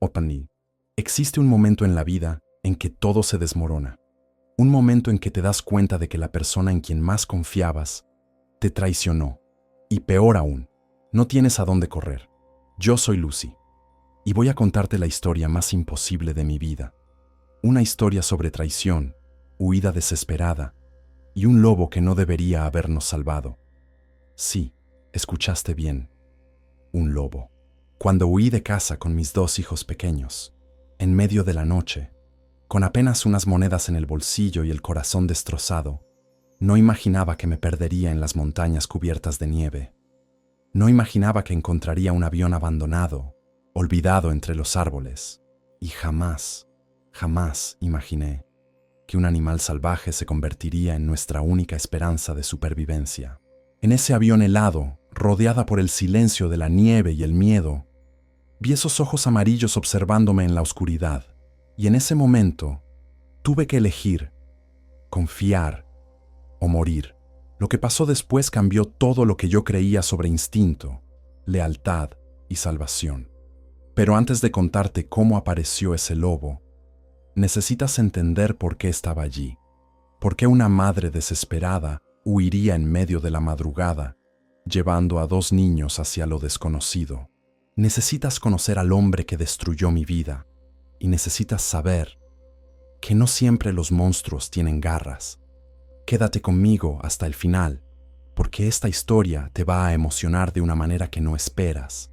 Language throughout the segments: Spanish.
Otani. Existe un momento en la vida en que todo se desmorona. Un momento en que te das cuenta de que la persona en quien más confiabas te traicionó. Y peor aún, no tienes a dónde correr. Yo soy Lucy. Y voy a contarte la historia más imposible de mi vida. Una historia sobre traición, huida desesperada y un lobo que no debería habernos salvado. Sí, escuchaste bien. Un lobo. Cuando huí de casa con mis 2 hijos pequeños, en medio de la noche, con apenas unas monedas en el bolsillo y el corazón destrozado, no imaginaba que me perdería en las montañas cubiertas de nieve. No imaginaba que encontraría un avión abandonado, olvidado entre los árboles. Y jamás imaginé que un animal salvaje se convertiría en nuestra única esperanza de supervivencia. En ese avión helado, rodeada por el silencio de la nieve y el miedo, vi esos ojos amarillos observándome en la oscuridad, y en ese momento tuve que elegir, confiar o morir. Lo que pasó después cambió todo lo que yo creía sobre instinto, lealtad y salvación. Pero antes de contarte cómo apareció ese lobo, necesitas entender por qué estaba allí. ¿Por qué una madre desesperada huiría en medio de la madrugada, llevando a 2 niños hacia lo desconocido? Necesitas conocer al hombre que destruyó mi vida, y necesitas saber que no siempre los monstruos tienen garras. Quédate conmigo hasta el final, porque esta historia te va a emocionar de una manera que no esperas.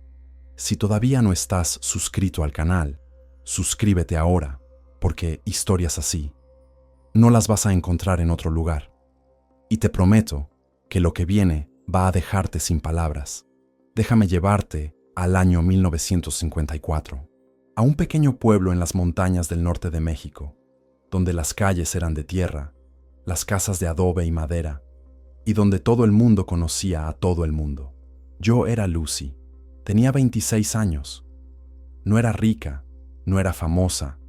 Si todavía no estás suscrito al canal, suscríbete ahora, porque historias así no las vas a encontrar en otro lugar. Y te prometo que lo que viene va a dejarte sin palabras. Déjame llevarte al año 1954, a un pequeño pueblo en las montañas del norte de México, donde las calles eran de tierra, las casas de adobe y madera, y donde todo el mundo conocía a todo el mundo. Yo era Lucy, tenía 26 años. No era rica, no era famosa,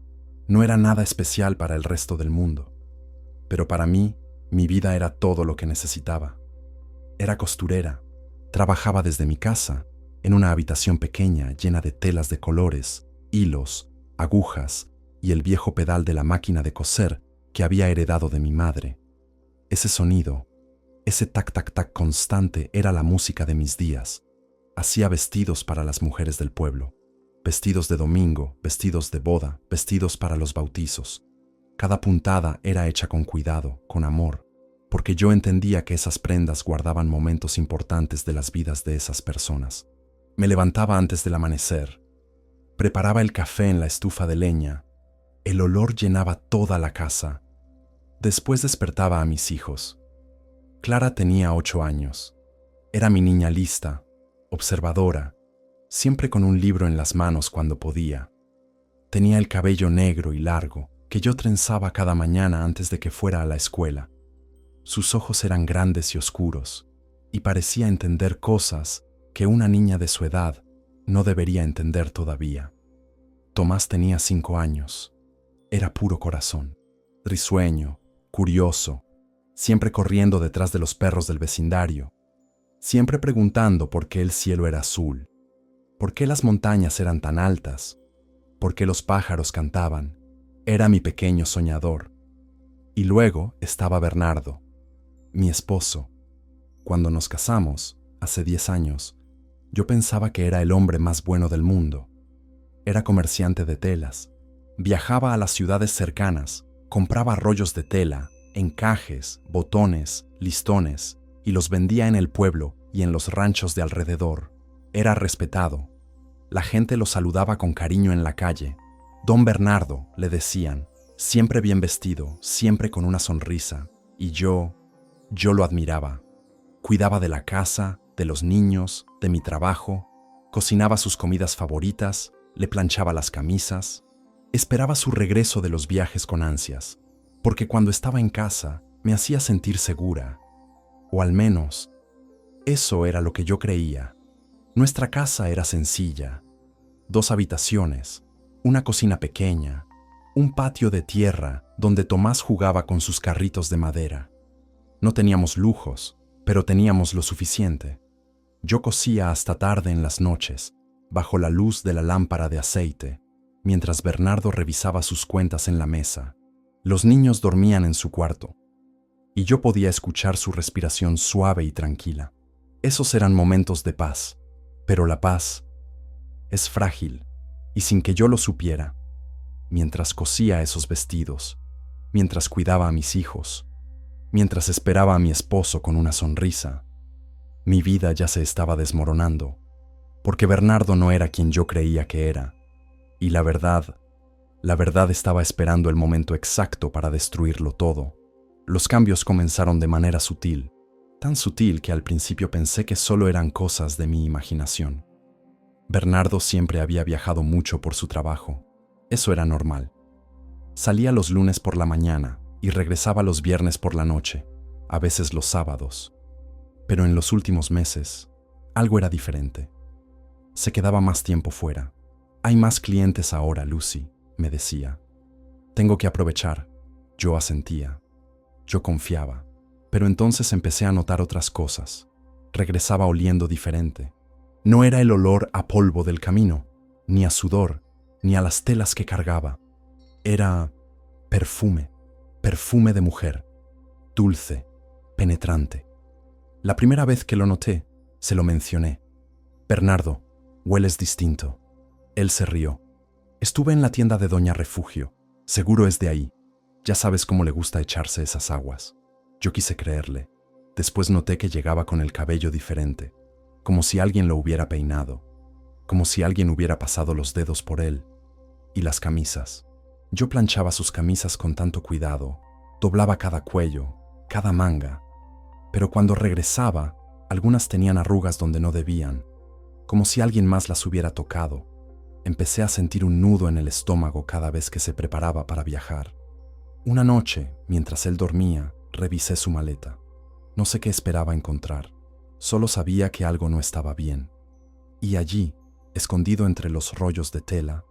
no era nada especial para el resto del mundo. Pero para mí, mi vida era todo lo que necesitaba. Era costurera, trabajaba desde mi casa, en una habitación pequeña llena de telas de colores, hilos, agujas y el viejo pedal de la máquina de coser que había heredado de mi madre. Ese sonido, ese tac-tac-tac constante era la música de mis días. Hacía vestidos para las mujeres del pueblo, vestidos de domingo, vestidos de boda, vestidos para los bautizos. Cada puntada era hecha con cuidado, con amor, porque yo entendía que esas prendas guardaban momentos importantes de las vidas de esas personas. Me levantaba antes del amanecer, preparaba el café en la estufa de leña, el olor llenaba toda la casa. Después despertaba a mis hijos. Clara tenía 8 años. Era mi niña lista, observadora, siempre con un libro en las manos cuando podía. Tenía el cabello negro y largo, que yo trenzaba cada mañana antes de que fuera a la escuela. Sus ojos eran grandes y oscuros, y parecía entender cosas que una niña de su edad no debería entender todavía. Tomás tenía 5 años. Era puro corazón, risueño, curioso, siempre corriendo detrás de los perros del vecindario, siempre preguntando por qué el cielo era azul, por qué las montañas eran tan altas, por qué los pájaros cantaban. Era mi pequeño soñador. Y luego estaba Bernardo, mi esposo. Cuando nos casamos, hace 10 años, yo pensaba que era el hombre más bueno del mundo. Era comerciante de telas, viajaba a las ciudades cercanas, compraba rollos de tela, encajes, botones, listones, y los vendía en el pueblo y en los ranchos de alrededor. Era respetado. La gente lo saludaba con cariño en la calle. Don Bernardo, le decían, siempre bien vestido, siempre con una sonrisa, y yo lo admiraba. Cuidaba de la casa, de los niños, de mi trabajo, cocinaba sus comidas favoritas, le planchaba las camisas. Esperaba su regreso de los viajes con ansias, porque cuando estaba en casa me hacía sentir segura, o al menos eso era lo que yo creía. Nuestra casa era sencilla, 2 habitaciones, una cocina pequeña, un patio de tierra donde Tomás jugaba con sus carritos de madera. No teníamos lujos, pero teníamos lo suficiente. Yo cosía hasta tarde en las noches, bajo la luz de la lámpara de aceite, mientras Bernardo revisaba sus cuentas en la mesa. Los niños dormían en su cuarto, y yo podía escuchar su respiración suave y tranquila. Esos eran momentos de paz, pero la paz es frágil, y sin que yo lo supiera, mientras cosía esos vestidos, mientras cuidaba a mis hijos, mientras esperaba a mi esposo con una sonrisa, mi vida ya se estaba desmoronando, porque Bernardo no era quien yo creía que era, y la verdad estaba esperando el momento exacto para destruirlo todo. Los cambios comenzaron de manera sutil, tan sutil que al principio pensé que solo eran cosas de mi imaginación. Bernardo siempre había viajado mucho por su trabajo. Eso era normal. Salía los lunes por la mañana y regresaba los viernes por la noche, a veces los sábados. Pero en los últimos meses, algo era diferente. Se quedaba más tiempo fuera. Hay más clientes ahora, Lucy, me decía. Tengo que aprovechar. Yo asentía. Yo confiaba. Pero entonces empecé a notar otras cosas. Regresaba oliendo diferente. No era el olor a polvo del camino, ni a sudor, ni a las telas que cargaba. Era perfume, perfume de mujer, dulce, penetrante. La primera vez que lo noté, se lo mencioné. Bernardo, hueles distinto. Él se rió. Estuve en la tienda de Doña Refugio. Seguro es de ahí. Ya sabes cómo le gusta echarse esas aguas. Yo quise creerle. Después noté que llegaba con el cabello diferente, como si alguien lo hubiera peinado, como si alguien hubiera pasado los dedos por él. Y las camisas. Yo planchaba sus camisas con tanto cuidado, doblaba cada cuello, cada manga, pero cuando regresaba, algunas tenían arrugas donde no debían, como si alguien más las hubiera tocado. Empecé a sentir un nudo en el estómago cada vez que se preparaba para viajar. Una noche, mientras él dormía, revisé su maleta. No sé qué esperaba encontrar, solo sabía que algo no estaba bien. Y allí, escondido entre los rollos de tela,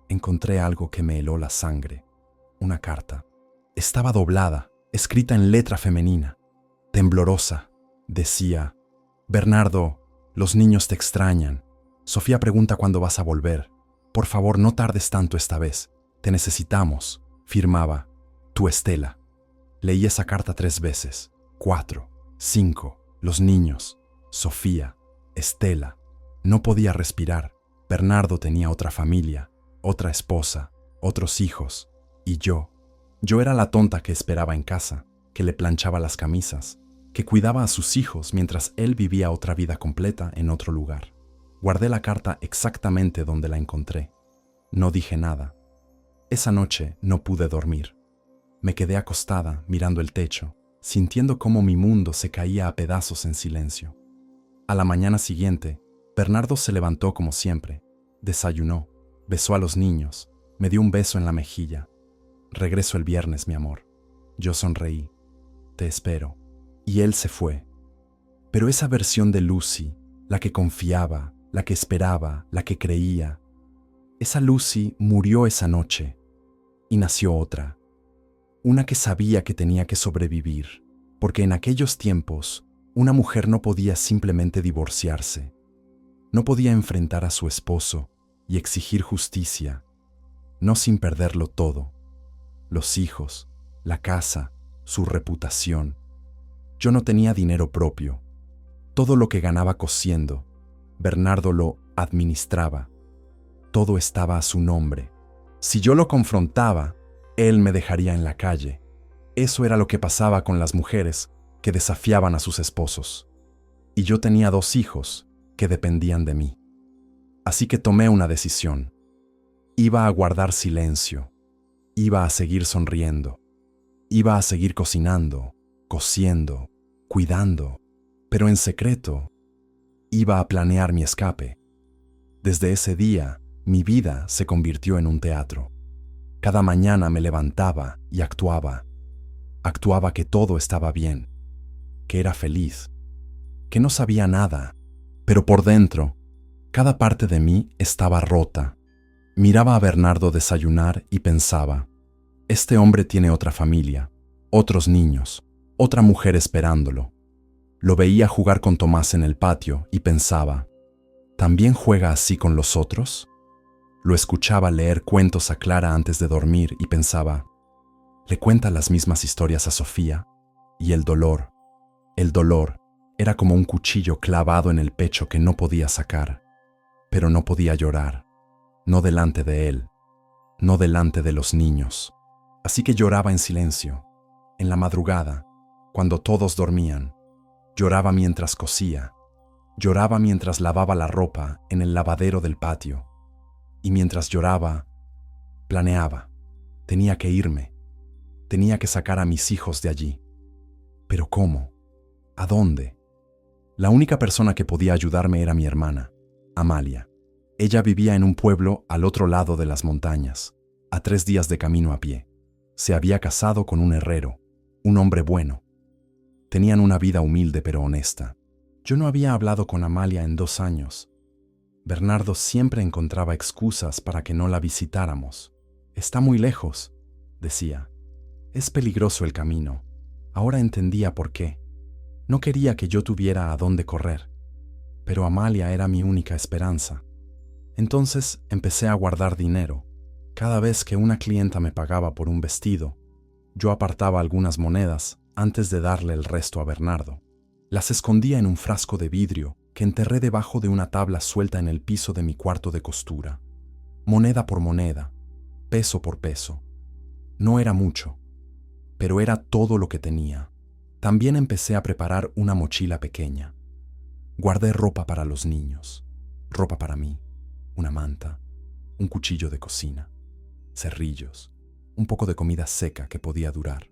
encontré algo que me heló la sangre. Una carta. Estaba doblada, escrita en letra femenina, temblorosa. Decía: Bernardo, los niños te extrañan. Sofía pregunta cuándo vas a volver. Por favor, no tardes tanto esta vez. Te necesitamos. Firmaba: Tu Estela. Leí esa carta 3 veces. 4, 5. Los niños. Sofía. Estela. No podía respirar. Bernardo tenía otra familia, otra esposa, otros hijos. Y yo era la tonta que esperaba en casa, que le planchaba las camisas, que cuidaba a sus hijos mientras él vivía otra vida completa en otro lugar. Guardé la carta exactamente donde la encontré. No dije nada. Esa noche no pude dormir. Me quedé acostada mirando el techo, sintiendo cómo mi mundo se caía a pedazos en silencio. A la mañana siguiente, Bernardo se levantó como siempre, desayunó, besó a los niños, me dio un beso en la mejilla. Regreso el viernes, mi amor. Yo sonreí. Te espero. Y él se fue. Pero esa versión de Lucy, la que confiaba, la que esperaba, la que creía, esa Lucy murió esa noche y nació otra. Una que sabía que tenía que sobrevivir, porque en aquellos tiempos una mujer no podía simplemente divorciarse. No podía enfrentar a su esposo y exigir justicia, no sin perderlo todo. Los hijos, la casa, su reputación. Yo no tenía dinero propio. Todo lo que ganaba cosiendo, Bernardo lo administraba. Todo estaba a su nombre. Si yo lo confrontaba, él me dejaría en la calle. Eso era lo que pasaba con las mujeres que desafiaban a sus esposos. Y yo tenía 2 hijos que dependían de mí. Así que tomé una decisión. Iba a guardar silencio. Iba a seguir sonriendo. Iba a seguir cocinando, cosiendo, cuidando, pero en secreto. Iba a planear mi escape. Desde ese día, mi vida se convirtió en un teatro. Cada mañana me levantaba y actuaba. Actuaba que todo estaba bien, que era feliz, que no sabía nada, pero por dentro, cada parte de mí estaba rota. Miraba a Bernardo desayunar y pensaba: este hombre tiene otra familia, otros niños, otra mujer esperándolo. Lo veía jugar con Tomás en el patio y pensaba: ¿también juega así con los otros? Lo escuchaba leer cuentos a Clara antes de dormir y pensaba, le cuenta las mismas historias a Sofía, y el dolor era como un cuchillo clavado en el pecho que no podía sacar, pero no podía llorar, no delante de él, no delante de los niños. Así que lloraba en silencio, en la madrugada, cuando todos dormían. Lloraba mientras cosía, lloraba mientras lavaba la ropa en el lavadero del patio. Y mientras lloraba, planeaba. Tenía que irme. Tenía que sacar a mis hijos de allí. ¿Pero cómo? ¿A dónde? La única persona que podía ayudarme era mi hermana, Amalia. Ella vivía en un pueblo al otro lado de las montañas, a 3 días de camino a pie. Se había casado con un herrero, un hombre bueno. Tenían una vida humilde pero honesta. Yo no había hablado con Amalia en 2 años. Bernardo siempre encontraba excusas para que no la visitáramos. Está muy lejos, decía. Es peligroso el camino. Ahora entendía por qué. No quería que yo tuviera a dónde correr. Pero Amalia era mi única esperanza. Entonces empecé a guardar dinero. Cada vez que una clienta me pagaba por un vestido, yo apartaba algunas monedas antes de darle el resto a Bernardo. Las escondía en un frasco de vidrio que enterré debajo de una tabla suelta en el piso de mi cuarto de costura. Moneda por moneda, peso por peso. No era mucho, pero era todo lo que tenía. También empecé a preparar una mochila pequeña. Guardé ropa para los niños, ropa para mí, una manta, un cuchillo de cocina, cerrillos, un poco de comida seca que podía durar,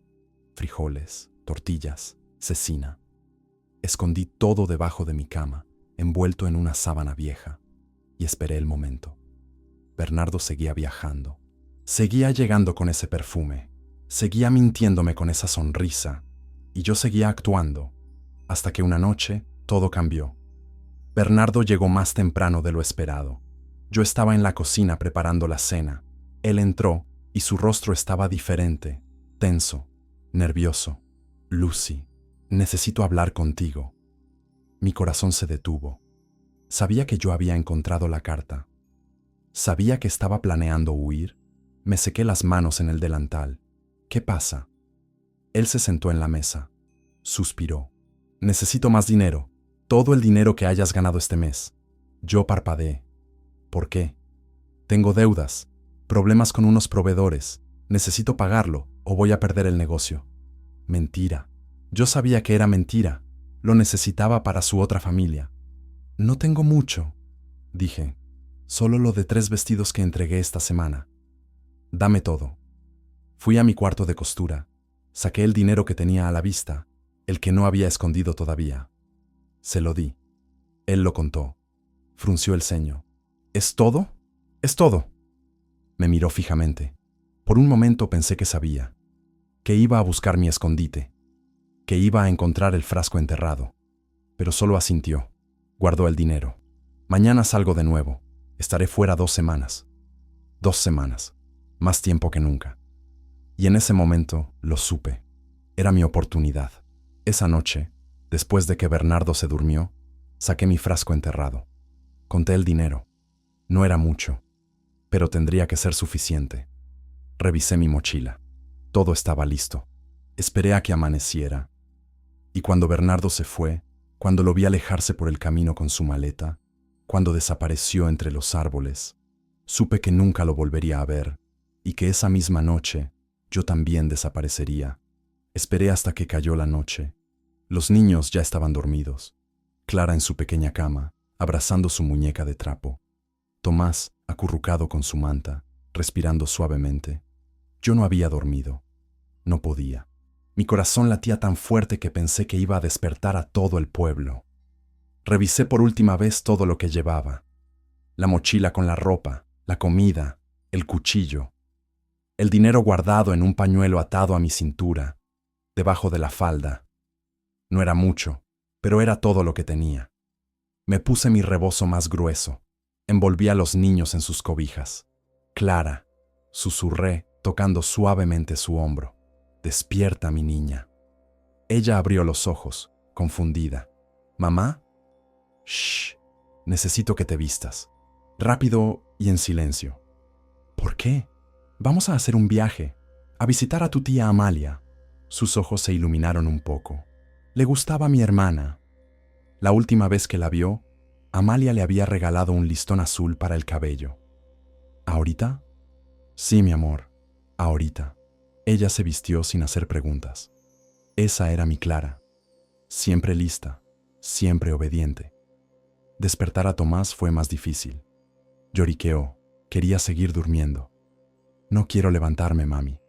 frijoles, tortillas, cecina. Escondí todo debajo de mi cama, envuelto en una sábana vieja, y esperé el momento. Bernardo seguía viajando. Seguía llegando con ese perfume. Seguía mintiéndome con esa sonrisa. Y yo seguía actuando, hasta que una noche todo cambió. Bernardo llegó más temprano de lo esperado. Yo estaba en la cocina preparando la cena. Él entró y su rostro estaba diferente, tenso, nervioso. Lucy, necesito hablar contigo. Mi corazón se detuvo. Sabía que yo había encontrado la carta. Sabía que estaba planeando huir. Me sequé las manos en el delantal. ¿Qué pasa? Él se sentó en la mesa. Suspiró. Necesito más dinero. Todo el dinero que hayas ganado este mes. Yo parpadeé. ¿Por qué? Tengo deudas, problemas con unos proveedores. Necesito pagarlo o voy a perder el negocio. Mentira. Yo sabía que era mentira. Lo necesitaba para su otra familia. No tengo mucho, dije. Solo lo de 3 vestidos que entregué esta semana. Dame todo. Fui a mi cuarto de costura. Saqué el dinero que tenía a la vista, el que no había escondido todavía. Se lo di. Él lo contó. Frunció el ceño. ¿Es todo? Es todo. Me miró fijamente. Por un momento pensé que sabía, que iba a buscar mi escondite, que iba a encontrar el frasco enterrado. Pero solo asintió. Guardó el dinero. Mañana salgo de nuevo. Estaré fuera 2 semanas. 2 semanas. Más tiempo que nunca. Y en ese momento lo supe. Era mi oportunidad. Esa noche, después de que Bernardo se durmió, saqué mi frasco enterrado. Conté el dinero. No era mucho, pero tendría que ser suficiente. Revisé mi mochila. Todo estaba listo. Esperé a que amaneciera. Y cuando Bernardo se fue, cuando lo vi alejarse por el camino con su maleta, cuando desapareció entre los árboles, supe que nunca lo volvería a ver y que esa misma noche yo también desaparecería. Esperé hasta que cayó la noche. Los niños ya estaban dormidos. Clara en su pequeña cama, abrazando su muñeca de trapo. Tomás acurrucado con su manta, respirando suavemente. Yo no había dormido. No podía. Mi corazón latía tan fuerte que pensé que iba a despertar a todo el pueblo. Revisé por última vez todo lo que llevaba. La mochila con la ropa, la comida, el cuchillo. El dinero guardado en un pañuelo atado a mi cintura, debajo de la falda. No era mucho, pero era todo lo que tenía. Me puse mi rebozo más grueso. Envolví a los niños en sus cobijas. Clara, susurré, tocando suavemente su hombro. Despierta, mi niña. Ella abrió los ojos, confundida. ¿Mamá? Shh, necesito que te vistas. Rápido y en silencio. ¿Por qué? Vamos a hacer un viaje, a visitar a tu tía Amalia. Sus ojos se iluminaron un poco. Le gustaba mi hermana. La última vez que la vio, Amalia le había regalado un listón azul para el cabello. ¿Ahorita? Sí, mi amor, ahorita. Ella se vistió sin hacer preguntas. Esa era mi Clara. Siempre lista, siempre obediente. Despertar a Tomás fue más difícil. Lloriqueó, quería seguir durmiendo. No quiero levantarme, mami.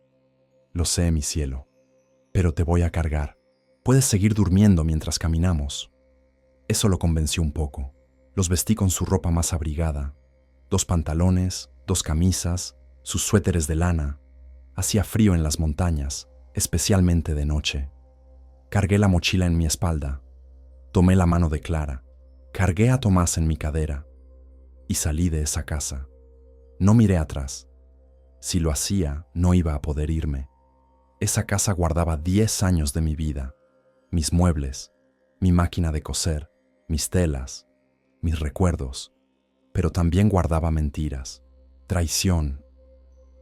Lo sé, mi cielo, pero te voy a cargar. Puedes seguir durmiendo mientras caminamos. Eso lo convenció un poco. Los vestí con su ropa más abrigada. 2 pantalones, 2 camisas, sus suéteres de lana. Hacía frío en las montañas, especialmente de noche. Cargué la mochila en mi espalda. Tomé la mano de Clara. Cargué a Tomás en mi cadera. Y salí de esa casa. No miré atrás. Si lo hacía, no iba a poder irme. Esa casa guardaba 10 años de mi vida. Mis muebles, mi máquina de coser, mis telas, mis recuerdos. Pero también guardaba mentiras, traición,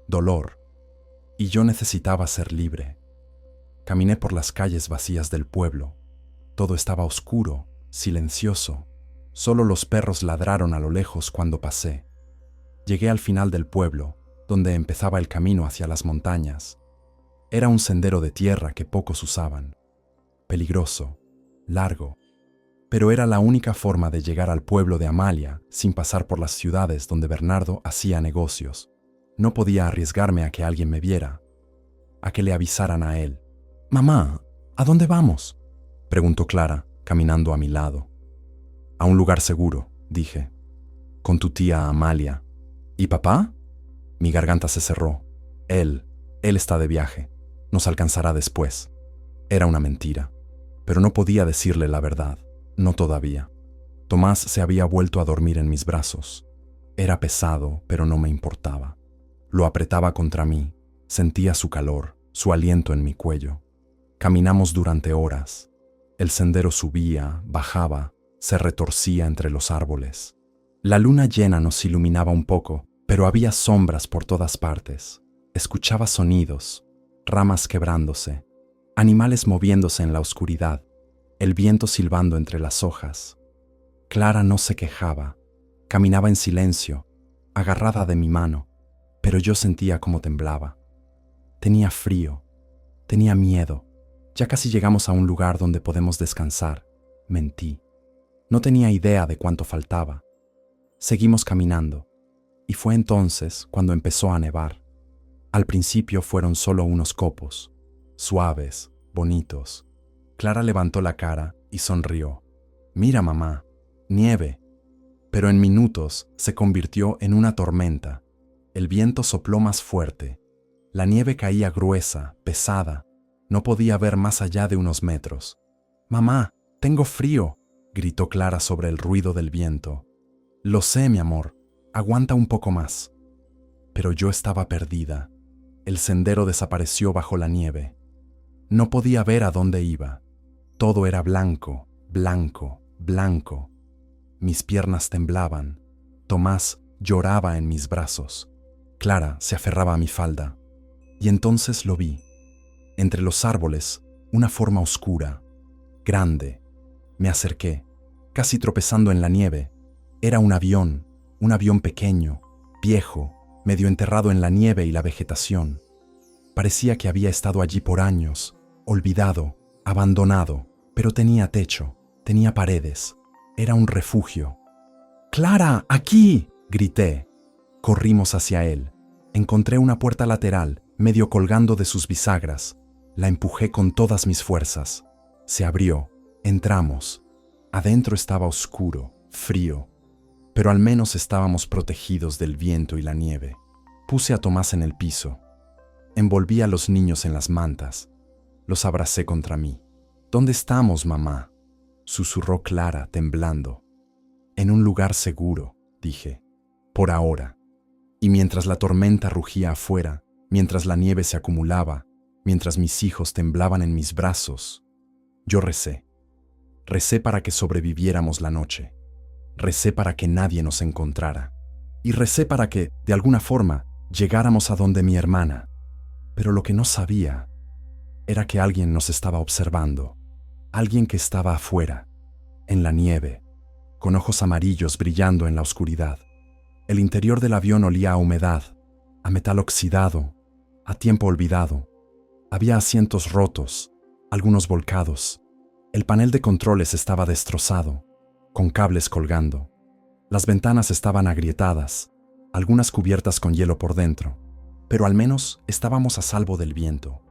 dolor. Y yo necesitaba ser libre. Caminé por las calles vacías del pueblo. Todo estaba oscuro, silencioso. Solo los perros ladraron a lo lejos cuando pasé. Llegué al final del pueblo, donde empezaba el camino hacia las montañas. Era un sendero de tierra que pocos usaban. Peligroso, largo, pero era la única forma de llegar al pueblo de Amalia sin pasar por las ciudades donde Bernardo hacía negocios. No podía arriesgarme a que alguien me viera, a que le avisaran a él. «Mamá, ¿a dónde vamos?», preguntó Clara, caminando a mi lado. «A un lugar seguro», dije, «con tu tía Amalia». «¿Y papá?». Mi garganta se cerró. Él está de viaje. Nos alcanzará después. Era una mentira, pero no podía decirle la verdad. No todavía. Tomás se había vuelto a dormir en mis brazos. Era pesado, pero no me importaba. Lo apretaba contra mí. Sentía su calor, su aliento en mi cuello. Caminamos durante horas. El sendero subía, bajaba, se retorcía entre los árboles. La luna llena nos iluminaba un poco, pero había sombras por todas partes. Escuchaba sonidos, ramas quebrándose, animales moviéndose en la oscuridad, el viento silbando entre las hojas. Clara no se quejaba, caminaba en silencio, agarrada de mi mano, pero yo sentía cómo temblaba. Tenía frío, tenía miedo. Ya casi llegamos a un lugar donde podemos descansar. Mentí. No tenía idea de cuánto faltaba. Seguimos caminando, y fue entonces cuando empezó a nevar. Al principio fueron solo unos copos, suaves, bonitos. Clara levantó la cara y sonrió. «Mira, mamá, nieve». Pero en minutos se convirtió en una tormenta. El viento sopló más fuerte. La nieve caía gruesa, pesada. No podía ver más allá de unos metros. «Mamá, tengo frío», gritó Clara sobre el ruido del viento. «Lo sé, mi amor. Aguanta un poco más». Pero yo estaba perdida. El sendero desapareció bajo la nieve. No podía ver a dónde iba. Todo era blanco, blanco, blanco. Mis piernas temblaban. Tomás lloraba en mis brazos. Clara se aferraba a mi falda. Y entonces lo vi. Entre los árboles, una forma oscura, grande. Me acerqué, casi tropezando en la nieve. Era un avión pequeño, viejo, medio enterrado en la nieve y la vegetación. Parecía que había estado allí por años, olvidado, abandonado, pero tenía techo, tenía paredes. Era un refugio. «¡Clara, aquí!», grité. Corrimos hacia él. Encontré una puerta lateral, medio colgando de sus bisagras. La empujé con todas mis fuerzas. Se abrió. Entramos. Adentro estaba oscuro, frío, pero al menos estábamos protegidos del viento y la nieve. Puse a Tomás en el piso. Envolví a los niños en las mantas. Los abracé contra mí. «¿Dónde estamos, mamá?», susurró Clara, temblando. «En un lugar seguro», dije. «Por ahora». Y mientras la tormenta rugía afuera, mientras la nieve se acumulaba, mientras mis hijos temblaban en mis brazos, yo recé. Recé para que sobreviviéramos la noche. Recé para que nadie nos encontrara. Y recé para que, de alguna forma, llegáramos a donde mi hermana. Pero lo que no sabía era que alguien nos estaba observando, alguien que estaba afuera, en la nieve, con ojos amarillos brillando en la oscuridad. El interior del avión olía a humedad, a metal oxidado, a tiempo olvidado. Había asientos rotos, algunos volcados. El panel de controles estaba destrozado, con cables colgando. Las ventanas estaban agrietadas, algunas cubiertas con hielo por dentro, pero al menos estábamos a salvo del viento.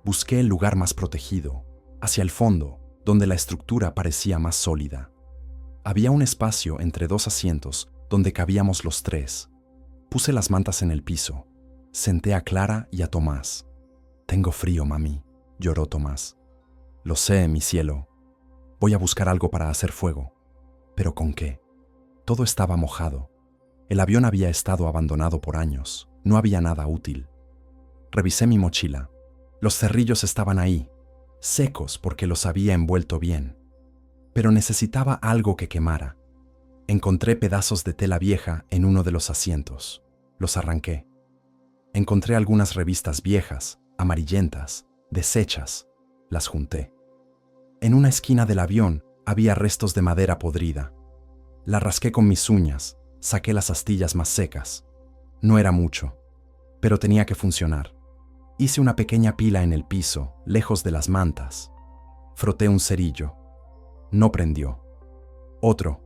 Busqué el lugar más protegido, hacia el fondo, donde la estructura parecía más sólida. Había un espacio entre dos asientos donde cabíamos los tres. Puse las mantas en el piso. Senté a Clara y a Tomás. «Tengo frío, mami», lloró Tomás. «Lo sé, mi cielo. Voy a buscar algo para hacer fuego». ¿Pero con qué? Todo estaba mojado. El avión había estado abandonado por años. No había nada útil. Revisé mi mochila. Los cerrillos estaban ahí, secos porque los había envuelto bien. Pero necesitaba algo que quemara. Encontré pedazos de tela vieja en uno de los asientos. Los arranqué. Encontré algunas revistas viejas, amarillentas, deshechas. Las junté. En una esquina del avión había restos de madera podrida. La rasqué con mis uñas, saqué las astillas más secas. No era mucho, pero tenía que funcionar. Hice una pequeña pila en el piso, lejos de las mantas. Froté un cerillo. No prendió. Otro.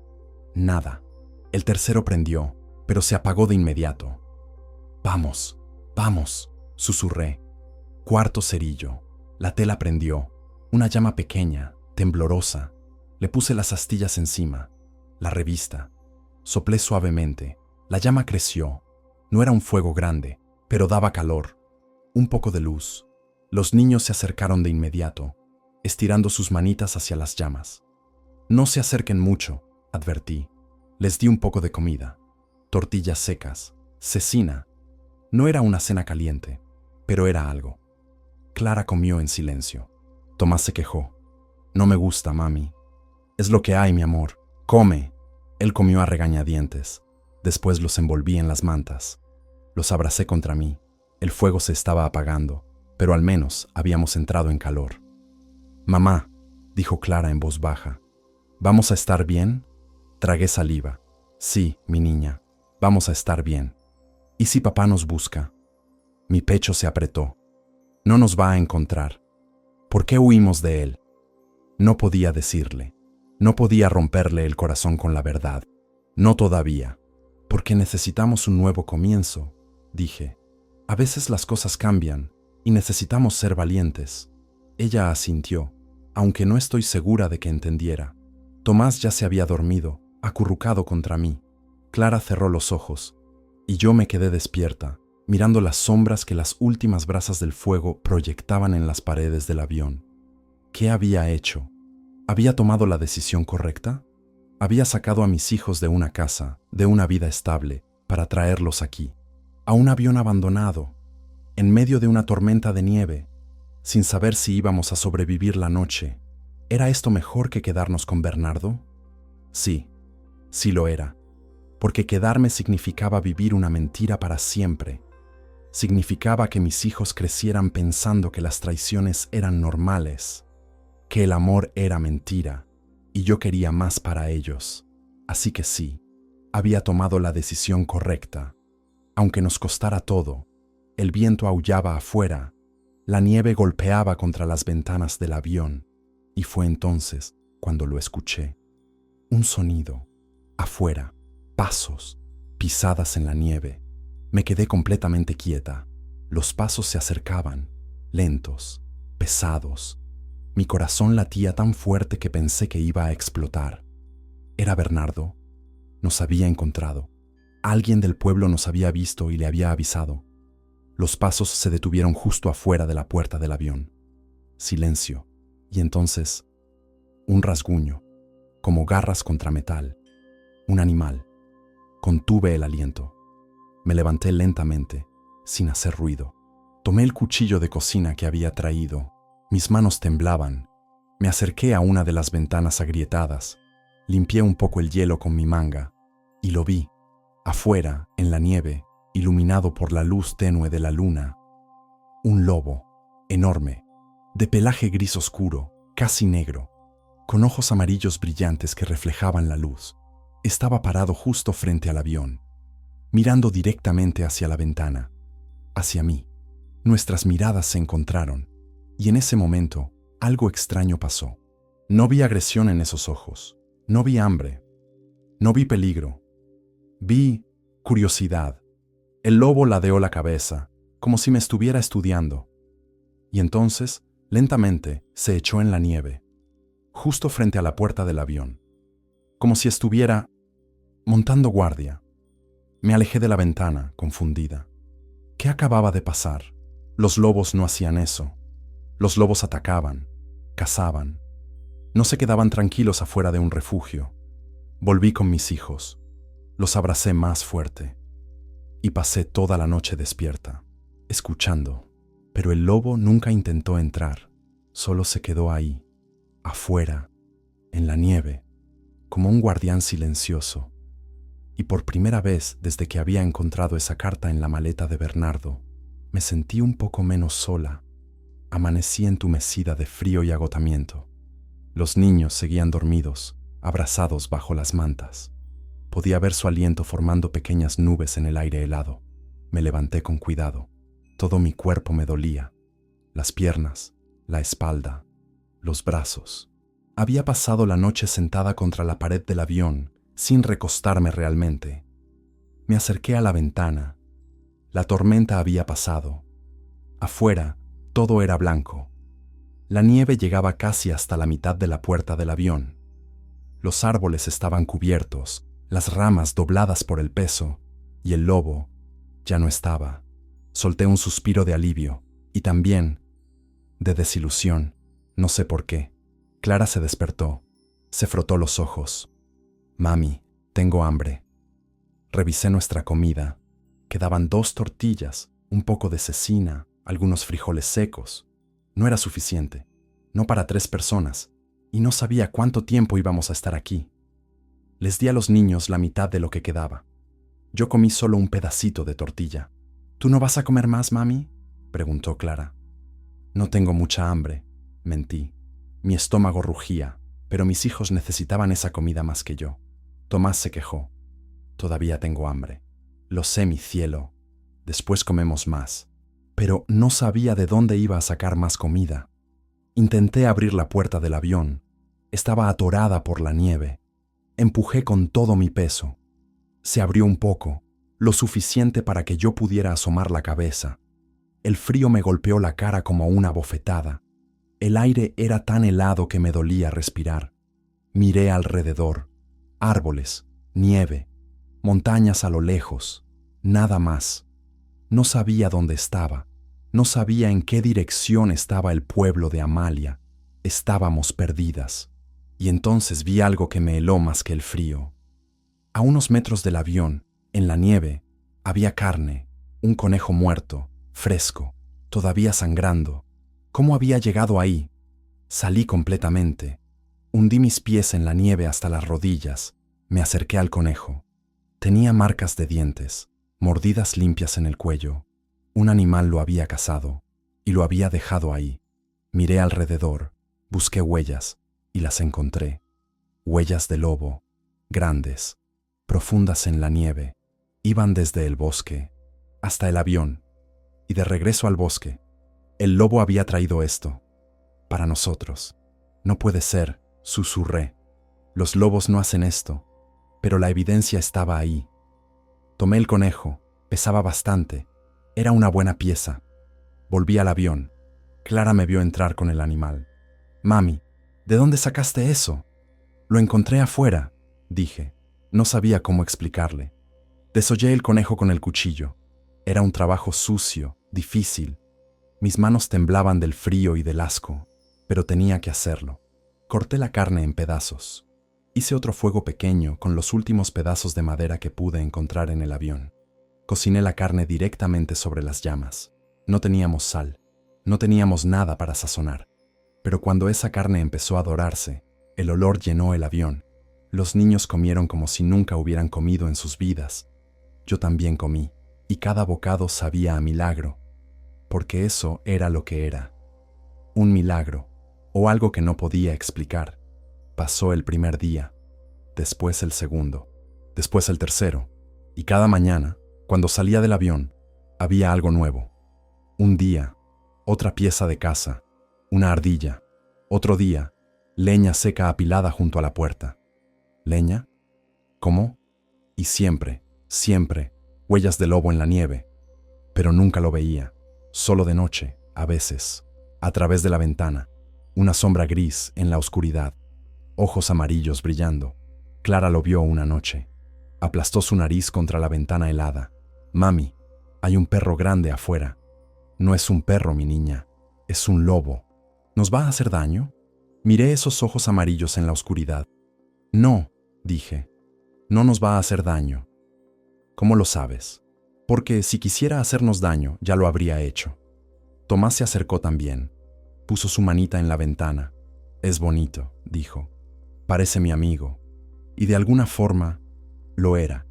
Nada. El tercero prendió, pero se apagó de inmediato. «Vamos, vamos», susurré. Cuarto cerillo. La tela prendió. Una llama pequeña, temblorosa. Le puse las astillas encima. La revista. Soplé suavemente. La llama creció. No era un fuego grande, pero daba calor. Un poco de luz. Los niños se acercaron de inmediato, estirando sus manitas hacia las llamas. «No se acerquen mucho», advertí. Les di un poco de comida. Tortillas secas, cecina. No era una cena caliente, pero era algo. Clara comió en silencio. Tomás se quejó. «No me gusta, mami». «Es lo que hay, mi amor. Come». Él comió a regañadientes. Después los envolví en las mantas. Los abracé contra mí. El fuego se estaba apagando, pero al menos habíamos entrado en calor. «Mamá», dijo Clara en voz baja, «¿vamos a estar bien?» Tragué saliva. «Sí, mi niña, vamos a estar bien. ¿Y si papá nos busca?» Mi pecho se apretó. «No nos va a encontrar. ¿Por qué huimos de él?» No podía decirle. No podía romperle el corazón con la verdad. No todavía. «Porque necesitamos un nuevo comienzo», dije. «A veces las cosas cambian y necesitamos ser valientes». Ella asintió, aunque no estoy segura de que entendiera. Tomás ya se había dormido, acurrucado contra mí. Clara cerró los ojos, y yo me quedé despierta, mirando las sombras que las últimas brasas del fuego proyectaban en las paredes del avión. ¿Qué había hecho? ¿Había tomado la decisión correcta? Había sacado a mis hijos de una casa, de una vida estable, para traerlos aquí, a un avión abandonado, en medio de una tormenta de nieve, sin saber si íbamos a sobrevivir la noche. ¿Era esto mejor que quedarnos con Bernardo? Sí, sí lo era, porque quedarme significaba vivir una mentira para siempre. Significaba que mis hijos crecieran pensando que las traiciones eran normales, que el amor era mentira, y yo quería más para ellos. Así que sí, había tomado la decisión correcta. Aunque nos costara todo, el viento aullaba afuera, la nieve golpeaba contra las ventanas del avión, y fue entonces cuando lo escuché. Un sonido, afuera, pasos, pisadas en la nieve. Me quedé completamente quieta. Los pasos se acercaban, lentos, pesados. Mi corazón latía tan fuerte que pensé que iba a explotar. Era Bernardo. Nos había encontrado. Alguien del pueblo nos había visto y le había avisado. Los pasos se detuvieron justo afuera de la puerta del avión. Silencio. Y entonces, un rasguño, como garras contra metal. Un animal. Contuve el aliento. Me levanté lentamente, sin hacer ruido. Tomé el cuchillo de cocina que había traído. Mis manos temblaban. Me acerqué a una de las ventanas agrietadas. Limpié un poco el hielo con mi manga. Y lo vi. Afuera, en la nieve, iluminado por la luz tenue de la luna. Un lobo, enorme, de pelaje gris oscuro, casi negro, con ojos amarillos brillantes que reflejaban la luz, estaba parado justo frente al avión, mirando directamente hacia la ventana, hacia mí. Nuestras miradas se encontraron, y en ese momento algo extraño pasó. No vi agresión en esos ojos, no vi hambre, no vi peligro, vi curiosidad. El lobo ladeó la cabeza, como si me estuviera estudiando, y entonces, lentamente, se echó en la nieve, justo frente a la puerta del avión, como si estuviera montando guardia. Me alejé de la ventana, confundida. ¿Qué acababa de pasar? Los lobos no hacían eso. Los lobos atacaban, cazaban. No se quedaban tranquilos afuera de un refugio. Volví con mis hijos. Los abracé más fuerte. Y pasé toda la noche despierta, escuchando. Pero el lobo nunca intentó entrar. Solo se quedó ahí, afuera, en la nieve, como un guardián silencioso. Y por primera vez desde que había encontrado esa carta en la maleta de Bernardo, me sentí un poco menos sola. Amanecí entumecida de frío y agotamiento. Los niños seguían dormidos, abrazados bajo las mantas. Podía ver su aliento formando pequeñas nubes en el aire helado. Me levanté con cuidado. Todo mi cuerpo me dolía. Las piernas, la espalda, los brazos. Había pasado la noche sentada contra la pared del avión, sin recostarme realmente. Me acerqué a la ventana. La tormenta había pasado. Afuera, todo era blanco. La nieve llegaba casi hasta la mitad de la puerta del avión. Los árboles estaban cubiertos, las ramas dobladas por el peso, y el lobo ya no estaba. Solté un suspiro de alivio, y también de desilusión, no sé por qué. Clara se despertó, se frotó los ojos. Mami, tengo hambre. Revisé nuestra comida. Quedaban 2 tortillas, un poco de cecina, algunos frijoles secos. No era suficiente, no para 3 personas, y no sabía cuánto tiempo íbamos a estar aquí. Les di a los niños la mitad de lo que quedaba. Yo comí solo un pedacito de tortilla. ¿Tú no vas a comer más, mami?, preguntó Clara. No tengo mucha hambre, mentí. Mi estómago rugía, pero mis hijos necesitaban esa comida más que yo. Tomás se quejó. Todavía tengo hambre. Lo sé, mi cielo. Después comemos más. Pero no sabía de dónde iba a sacar más comida. Intenté abrir la puerta del avión. Estaba atorada por la nieve. Empujé con todo mi peso. Se abrió un poco, lo suficiente para que yo pudiera asomar la cabeza. El frío me golpeó la cara como una bofetada. El aire era tan helado que me dolía respirar. Miré alrededor. Árboles, nieve, montañas a lo lejos, nada más. No sabía dónde estaba, no sabía en qué dirección estaba el pueblo de Amalia. Estábamos perdidas. Y entonces vi algo que me heló más que el frío. A unos metros del avión, en la nieve, había carne, un conejo muerto, fresco, todavía sangrando. ¿Cómo había llegado ahí? Salí completamente. Hundí mis pies en la nieve hasta las rodillas. Me acerqué al conejo. Tenía marcas de dientes, mordidas limpias en el cuello. Un animal lo había cazado y lo había dejado ahí. Miré alrededor, busqué huellas y las encontré. Huellas de lobo, grandes, profundas en la nieve. Iban desde el bosque hasta el avión y de regreso al bosque. El lobo había traído esto para nosotros. No puede ser, susurré. Los lobos no hacen esto, pero la evidencia estaba ahí. Tomé el conejo, pesaba bastante, era una buena pieza. Volví al avión. Clara me vio entrar con el animal. Mami, ¿de dónde sacaste eso? Lo encontré afuera, dije. No sabía cómo explicarle. Desollé el conejo con el cuchillo. Era un trabajo sucio, difícil. Mis manos temblaban del frío y del asco, pero tenía que hacerlo. Corté la carne en pedazos. Hice otro fuego pequeño con los últimos pedazos de madera que pude encontrar en el avión. Cociné la carne directamente sobre las llamas. No teníamos sal, no teníamos nada para sazonar. Pero cuando esa carne empezó a dorarse, el olor llenó el avión. Los niños comieron como si nunca hubieran comido en sus vidas. Yo también comí. y cada bocado sabía a milagro, porque eso era lo que era. Un milagro, o algo que no podía explicar. Pasó el primer día, después el segundo, después el tercero, y cada mañana, cuando salía del avión, había algo nuevo. Un día, otra pieza de casa, una ardilla. Otro día, leña seca apilada junto a la puerta. ¿Leña? ¿Cómo? Y siempre, siempre, huellas de lobo en la nieve. Pero nunca lo veía, solo de noche, a veces, a través de la ventana, una sombra gris en la oscuridad, ojos amarillos brillando. Clara lo vio una noche. Aplastó su nariz contra la ventana helada. «Mami, hay un perro grande afuera». «No es un perro, mi niña, es un lobo». «¿Nos va a hacer daño?» Miré esos ojos amarillos en la oscuridad. «No», dije, «no nos va a hacer daño». «¿Cómo lo sabes?» «Porque si quisiera hacernos daño, ya lo habría hecho». Tomás se acercó también. Puso su manita en la ventana. «Es bonito», dijo. «Parece mi amigo». Y de alguna forma, lo era.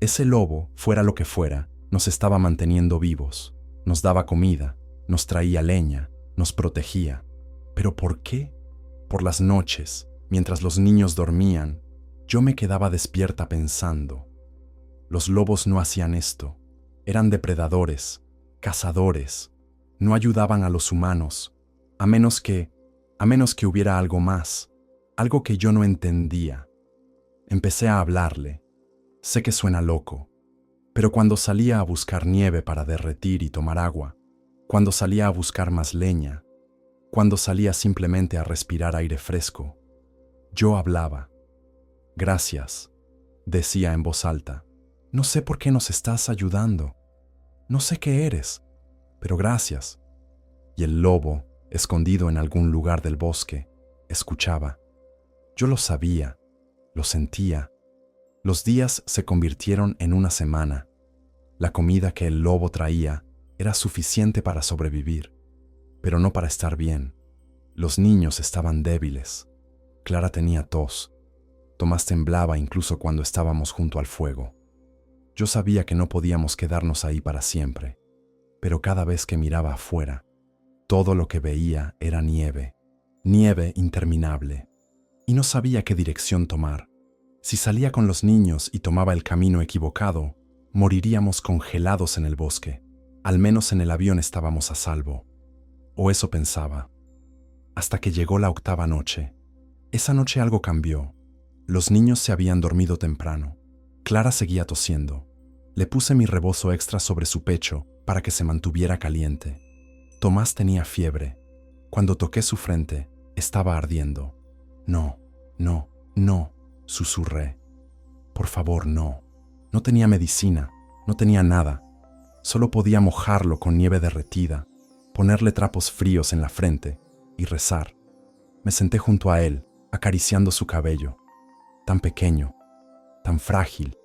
Ese lobo, fuera lo que fuera, nos estaba manteniendo vivos. Nos daba comida, nos traía leña, nos protegía. ¿Pero por qué? Por las noches, mientras los niños dormían, yo me quedaba despierta pensando. Los lobos no hacían esto. Eran depredadores, cazadores. No ayudaban a los humanos, a menos que hubiera algo más, algo que yo no entendía. Empecé a hablarle. Sé que suena loco, pero cuando salía a buscar nieve para derretir y tomar agua, cuando salía a buscar más leña, cuando salía simplemente a respirar aire fresco, yo hablaba. «Gracias», decía en voz alta. «No sé por qué nos estás ayudando. No sé qué eres, pero gracias». Y el lobo, escondido en algún lugar del bosque, escuchaba. Yo lo sabía, lo sentía. Los días se convirtieron en una semana. La comida que el lobo traía era suficiente para sobrevivir, pero no para estar bien. Los niños estaban débiles. Clara tenía tos. Tomás temblaba incluso cuando estábamos junto al fuego. Yo sabía que no podíamos quedarnos ahí para siempre, pero cada vez que miraba afuera, todo lo que veía era nieve, nieve interminable, y no sabía qué dirección tomar. Si salía con los niños y tomaba el camino equivocado, moriríamos congelados en el bosque. Al menos en el avión estábamos a salvo. O eso pensaba. Hasta que llegó la octava noche. Esa noche algo cambió. Los niños se habían dormido temprano. Clara seguía tosiendo. Le puse mi rebozo extra sobre su pecho para que se mantuviera caliente. Tomás tenía fiebre. Cuando toqué su frente, estaba ardiendo. «No, no, no», susurré. «Por favor, no». No tenía medicina, no tenía nada. Solo podía mojarlo con nieve derretida, ponerle trapos fríos en la frente y rezar. Me senté junto a él, acariciando su cabello. Tan pequeño, tan frágil.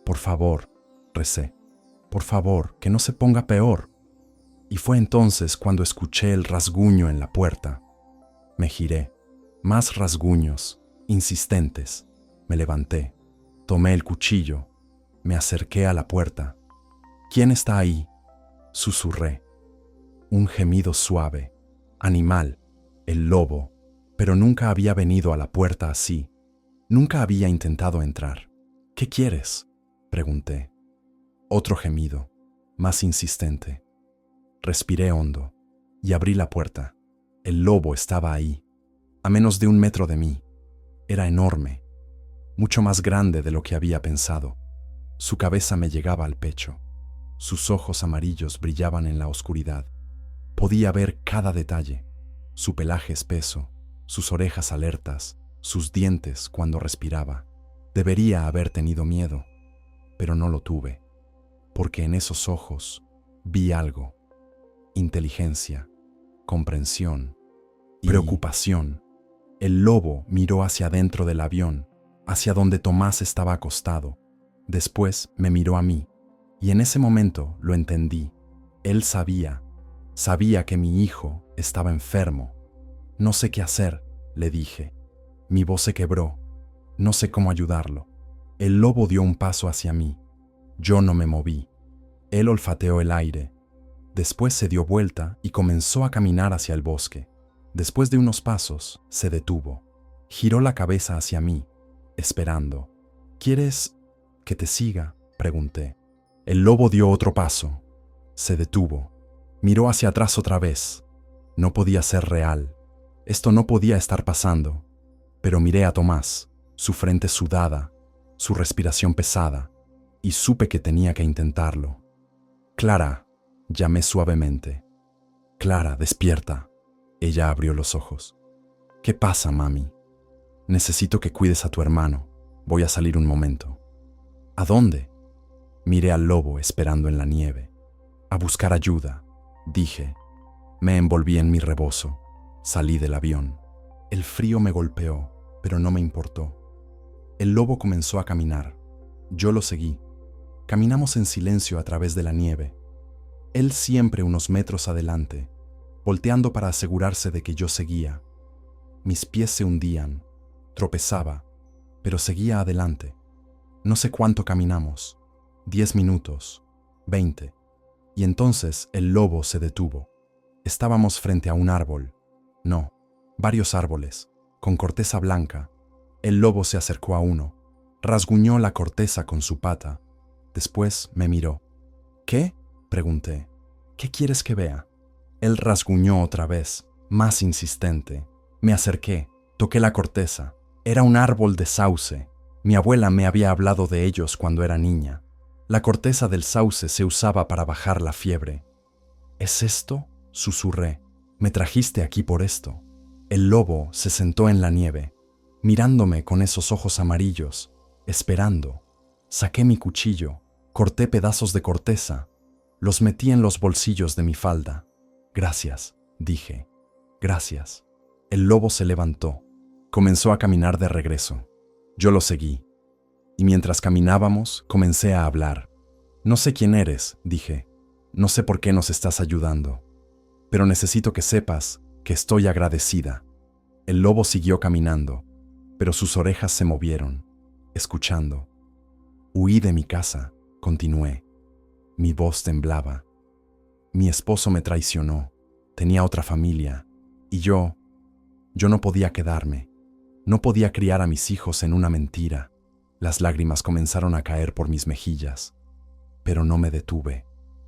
«Por favor», recé. «Por favor, que no se ponga peor». Y fue entonces cuando escuché el rasguño en la puerta. Me giré. Más rasguños, insistentes. Me levanté. Tomé el cuchillo. Me acerqué a la puerta. «¿Quién está ahí?», susurré. Un gemido suave. Animal. El lobo. Pero nunca había venido a la puerta así. Nunca había intentado entrar. «¿Qué quieres?», pregunté. Otro gemido, más insistente. Respiré hondo y abrí la puerta. El lobo estaba ahí, a menos de 1 metro de mí. Era enorme, mucho más grande de lo que había pensado. Su cabeza me llegaba al pecho. Sus ojos amarillos brillaban en la oscuridad. Podía ver cada detalle, su pelaje espeso, sus orejas alertas, sus dientes cuando respiraba. Debería haber tenido miedo, pero no lo tuve, porque en esos ojos vi algo: inteligencia, comprensión, preocupación. El lobo miró hacia adentro del avión, hacia donde Tomás estaba acostado. Después me miró a mí, y en ese momento lo entendí. Él sabía que mi hijo estaba enfermo. «No sé qué hacer», le dije. Mi voz se quebró. No sé cómo ayudarlo. El lobo dio un paso hacia mí. Yo no me moví. Él olfateó el aire. Después se dio vuelta y comenzó a caminar hacia el bosque. Después de unos pasos, se detuvo. Giró la cabeza hacia mí, esperando. ¿Quieres que te siga?, pregunté. El lobo dio otro paso. Se detuvo. Miró hacia atrás otra vez. No podía ser real. Esto no podía estar pasando. Pero miré a Tomás, su frente sudada, su respiración pesada, y supe que tenía que intentarlo. Clara, llamé suavemente. Clara, despierta. Ella abrió los ojos. ¿Qué pasa, mami? Necesito que cuides a tu hermano. Voy a salir un momento. ¿A dónde? Miré al lobo esperando en la nieve. A buscar ayuda, dije. Me envolví en mi rebozo. Salí del avión. El frío me golpeó, pero no me importó. El lobo comenzó a caminar. Yo lo seguí. Caminamos en silencio a través de la nieve. Él siempre unos metros adelante, volteando para asegurarse de que yo seguía. Mis pies se hundían, tropezaba, pero seguía adelante. No sé cuánto caminamos, 10 minutos, 20, y entonces el lobo se detuvo. Estábamos frente a un árbol, no, varios árboles, con corteza blanca. El lobo se acercó a uno, rasguñó la corteza con su pata. Después me miró. ¿Qué?, pregunté. ¿Qué quieres que vea? Él rasguñó otra vez, más insistente. Me acerqué, toqué la corteza. Era un árbol de sauce. Mi abuela me había hablado de ellos cuando era niña. La corteza del sauce se usaba para bajar la fiebre. ¿Es esto?, susurré. Me trajiste aquí por esto. El lobo se sentó en la nieve, mirándome con esos ojos amarillos, esperando. Saqué mi cuchillo, corté pedazos de corteza, los metí en los bolsillos de mi falda. Gracias, dije. Gracias. El lobo se levantó. Comenzó a caminar de regreso. Yo lo seguí. Y mientras caminábamos, comencé a hablar. No sé quién eres, dije. No sé por qué nos estás ayudando. Pero necesito que sepas que estoy agradecida. El lobo siguió caminando, pero sus orejas se movieron, escuchando. Huí de mi casa, continué. Mi voz temblaba. Mi esposo me traicionó, tenía otra familia, y yo no podía quedarme. No podía criar a mis hijos en una mentira. Las lágrimas comenzaron a caer por mis mejillas, pero no me detuve.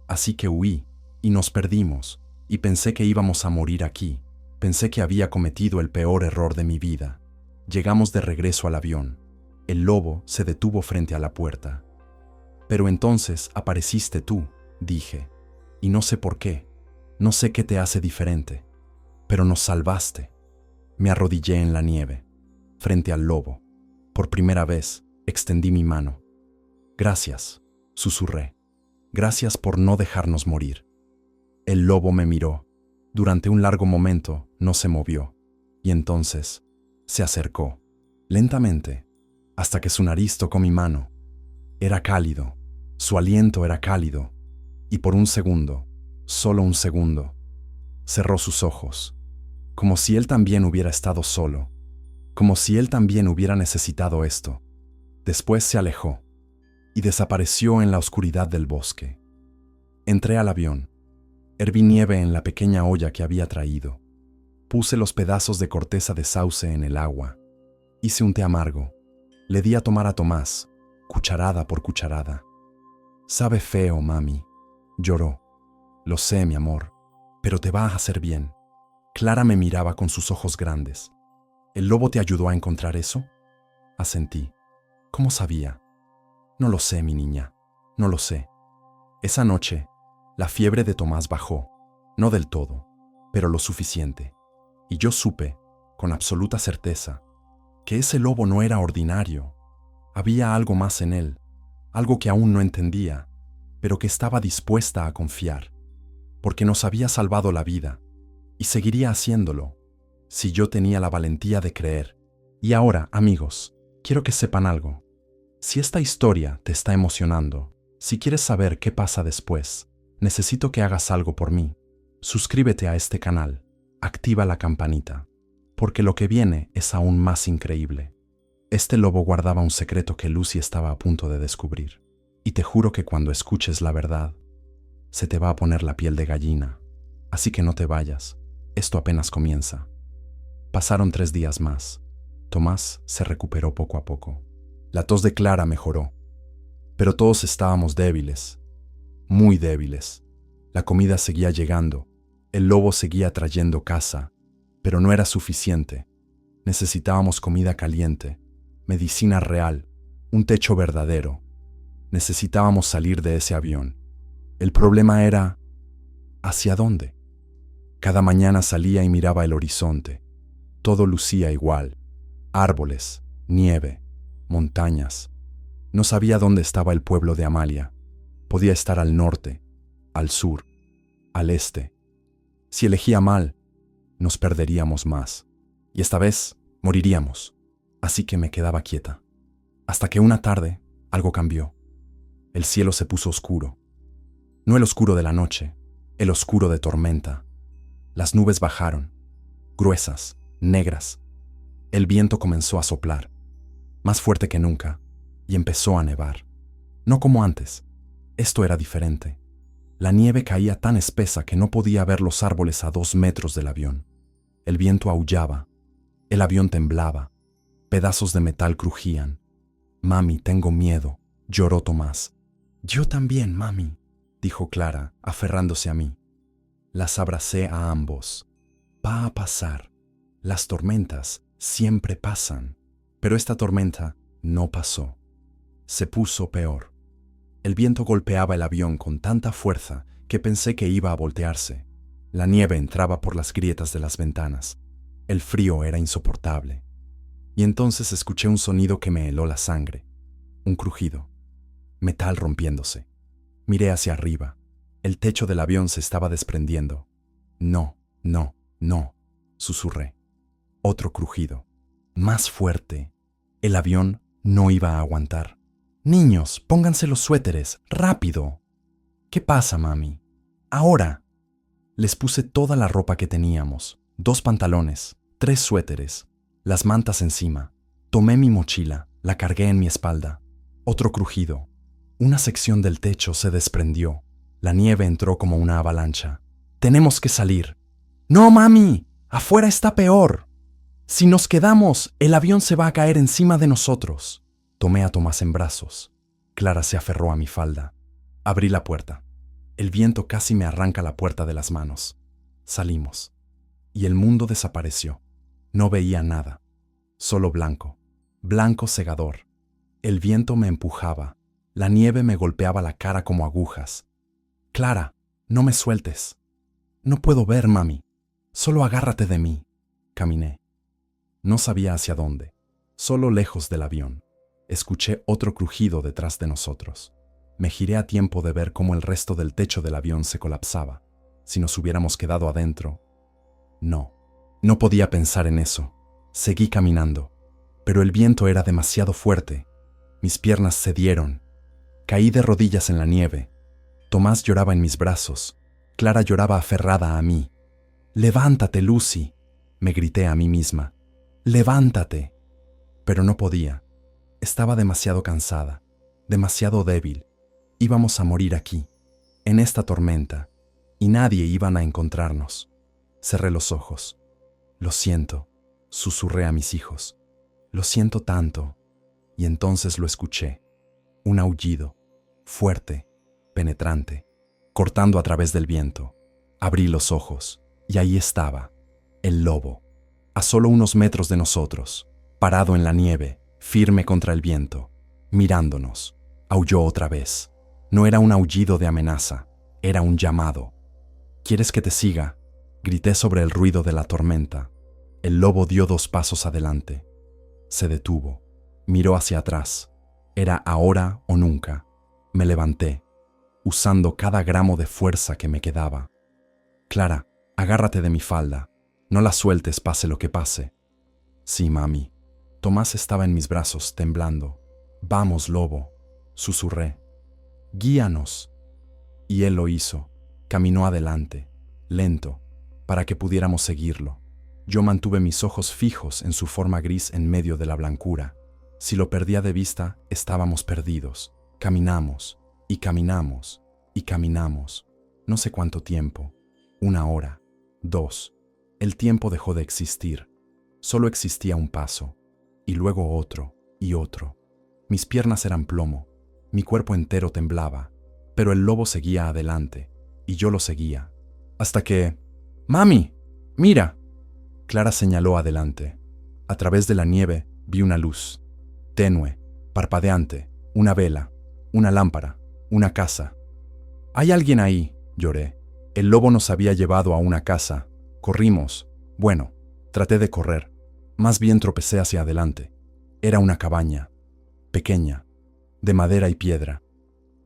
Así que huí, y nos perdimos, y pensé que íbamos a morir aquí. Pensé que había cometido el peor error de mi vida. Llegamos de regreso al avión. El lobo se detuvo frente a la puerta. Pero entonces apareciste tú, dije, y no sé por qué. No sé qué te hace diferente, pero nos salvaste. Me arrodillé en la nieve, frente al lobo. Por primera vez, extendí mi mano. Gracias, susurré. Gracias por no dejarnos morir. El lobo me miró. Durante un largo momento no se movió, y entonces se acercó, lentamente, hasta que su nariz tocó mi mano. Era cálido, su aliento era cálido, y por un segundo, solo un segundo, cerró sus ojos, como si él también hubiera estado solo, como si él también hubiera necesitado esto. Después se alejó, y desapareció en la oscuridad del bosque. Entré al avión. Herví nieve en la pequeña olla que había traído. Puse los pedazos de corteza de sauce en el agua. Hice un té amargo. Le di a tomar a Tomás, cucharada por cucharada. Sabe feo, mami. Lloró. Lo sé, mi amor, pero te va a hacer bien. Clara me miraba con sus ojos grandes. ¿El lobo te ayudó a encontrar eso? Asentí. ¿Cómo sabía? No lo sé, mi niña. No lo sé. Esa noche, la fiebre de Tomás bajó. No del todo, pero lo suficiente. Y yo supe, con absoluta certeza, que ese lobo no era ordinario. Había algo más en él, algo que aún no entendía, pero que estaba dispuesta a confiar, porque nos había salvado la vida, y seguiría haciéndolo, si yo tenía la valentía de creer. Y ahora, amigos, quiero que sepan algo. Si esta historia te está emocionando, si quieres saber qué pasa después, necesito que hagas algo por mí. Suscríbete a este canal, activa la campanita, porque lo que viene es aún más increíble. Este lobo guardaba un secreto que Lucy estaba a punto de descubrir, y te juro que cuando escuches la verdad, Se te va a poner la piel de gallina, así que no te vayas. Esto apenas comienza. Pasaron 3 días más. Tomás se recuperó poco a poco. La tos de Clara mejoró, pero todos estábamos débiles, muy débiles. La comida seguía llegando, el lobo seguía trayendo caza, pero no era suficiente. Necesitábamos comida caliente, medicina real, un techo verdadero. Necesitábamos salir de ese avión. El problema era, ¿hacia dónde? Cada mañana salía y miraba el horizonte. Todo lucía igual. Árboles, nieve, montañas. No sabía dónde estaba el pueblo de Amalia. Podía estar al norte, al sur, al este. Si elegía mal, nos perderíamos más. Y esta vez moriríamos. Así que me quedaba quieta. Hasta que una tarde algo cambió. El cielo se puso oscuro. No el oscuro de la noche, el oscuro de tormenta. Las nubes bajaron, gruesas, negras. El viento comenzó a soplar, más fuerte que nunca, y empezó a nevar. No como antes. Esto era diferente. La nieve caía tan espesa que no podía ver los árboles a 2 metros del avión. El viento aullaba. El avión temblaba. Pedazos de metal crujían. «Mami, tengo miedo», lloró Tomás. «Yo también, mami», dijo Clara, aferrándose a mí. Las abracé a ambos. Va a pasar. Las tormentas siempre pasan. Pero esta tormenta no pasó. Se puso peor. El viento golpeaba el avión con tanta fuerza que pensé que iba a voltearse. La nieve entraba por las grietas de las ventanas. El frío era insoportable. Y entonces escuché un sonido que me heló la sangre. Un crujido. Metal rompiéndose. Miré hacia arriba. El techo del avión se estaba desprendiendo. «No, no, no», susurré. Otro crujido. Más fuerte. El avión no iba a aguantar. «Niños, pónganse los suéteres, rápido». «¿Qué pasa, mami?» «Ahora». Les puse toda la ropa que teníamos, 2 pantalones, 3 suéteres, las mantas encima. Tomé mi mochila, la cargué en mi espalda. Otro crujido. Una sección del techo se desprendió. La nieve entró como una avalancha. «Tenemos que salir». «No, mami, afuera está peor. Si nos quedamos, el avión se va a caer encima de nosotros». Tomé a Tomás en brazos. Clara se aferró a mi falda. Abrí la puerta. El viento casi me arranca la puerta de las manos. Salimos. Y el mundo desapareció. No veía nada. Solo blanco. Blanco cegador. El viento me empujaba. La nieve me golpeaba la cara como agujas. «Clara, no me sueltes». «No puedo ver, mami. Solo agárrate de mí». Caminé. No sabía hacia dónde. Solo lejos del avión. Escuché otro crujido detrás de nosotros. Me giré a tiempo de ver cómo el resto del techo del avión se colapsaba. Si nos hubiéramos quedado adentro. No podía pensar en eso. Seguí caminando. Pero el viento era demasiado fuerte. Mis piernas cedieron. Caí de rodillas en la nieve. Tomás lloraba en mis brazos. Clara lloraba aferrada a mí. «Levántate, Lucy», me grité a mí misma. «Levántate». Pero no podía. Estaba demasiado cansada, demasiado débil. Íbamos a morir aquí, en esta tormenta, y nadie iban a encontrarnos. Cerré los ojos. «Lo siento», susurré a mis hijos. «Lo siento tanto». Y entonces lo escuché. Un aullido, fuerte, penetrante, cortando a través del viento. Abrí los ojos, y ahí estaba, el lobo, a solo unos metros de nosotros, parado en la nieve, firme contra el viento, mirándonos. Aulló otra vez. No era un aullido de amenaza, era un llamado. «¿Quieres que te siga?», grité sobre el ruido de la tormenta. El lobo dio 2 pasos adelante. Se detuvo. Miró hacia atrás. Era ahora o nunca. Me levanté, usando cada gramo de fuerza que me quedaba. «Clara, agárrate de mi falda. No la sueltes pase lo que pase». «Sí, mami». Tomás estaba en mis brazos, temblando. «Vamos, lobo», susurré. «Guíanos». Y él lo hizo. Caminó adelante, lento, para que pudiéramos seguirlo. Yo mantuve mis ojos fijos en su forma gris en medio de la blancura. Si lo perdía de vista, estábamos perdidos. Caminamos, y caminamos, y caminamos. No sé cuánto tiempo, 1 hora, 2. El tiempo dejó de existir. Solo existía un paso, y luego otro, y otro. Mis piernas eran plomo, mi cuerpo entero temblaba, pero el lobo seguía adelante, y yo lo seguía. Hasta que... ¡Mami! ¡Mira! Clara señaló adelante. A través de la nieve vi una luz, tenue, parpadeante, una vela, una lámpara, una casa. «¡Hay alguien ahí!», lloré. El lobo nos había llevado a una casa. Corrimos. Bueno, traté de correr. Más bien tropecé hacia adelante. Era una cabaña, pequeña, de madera y piedra,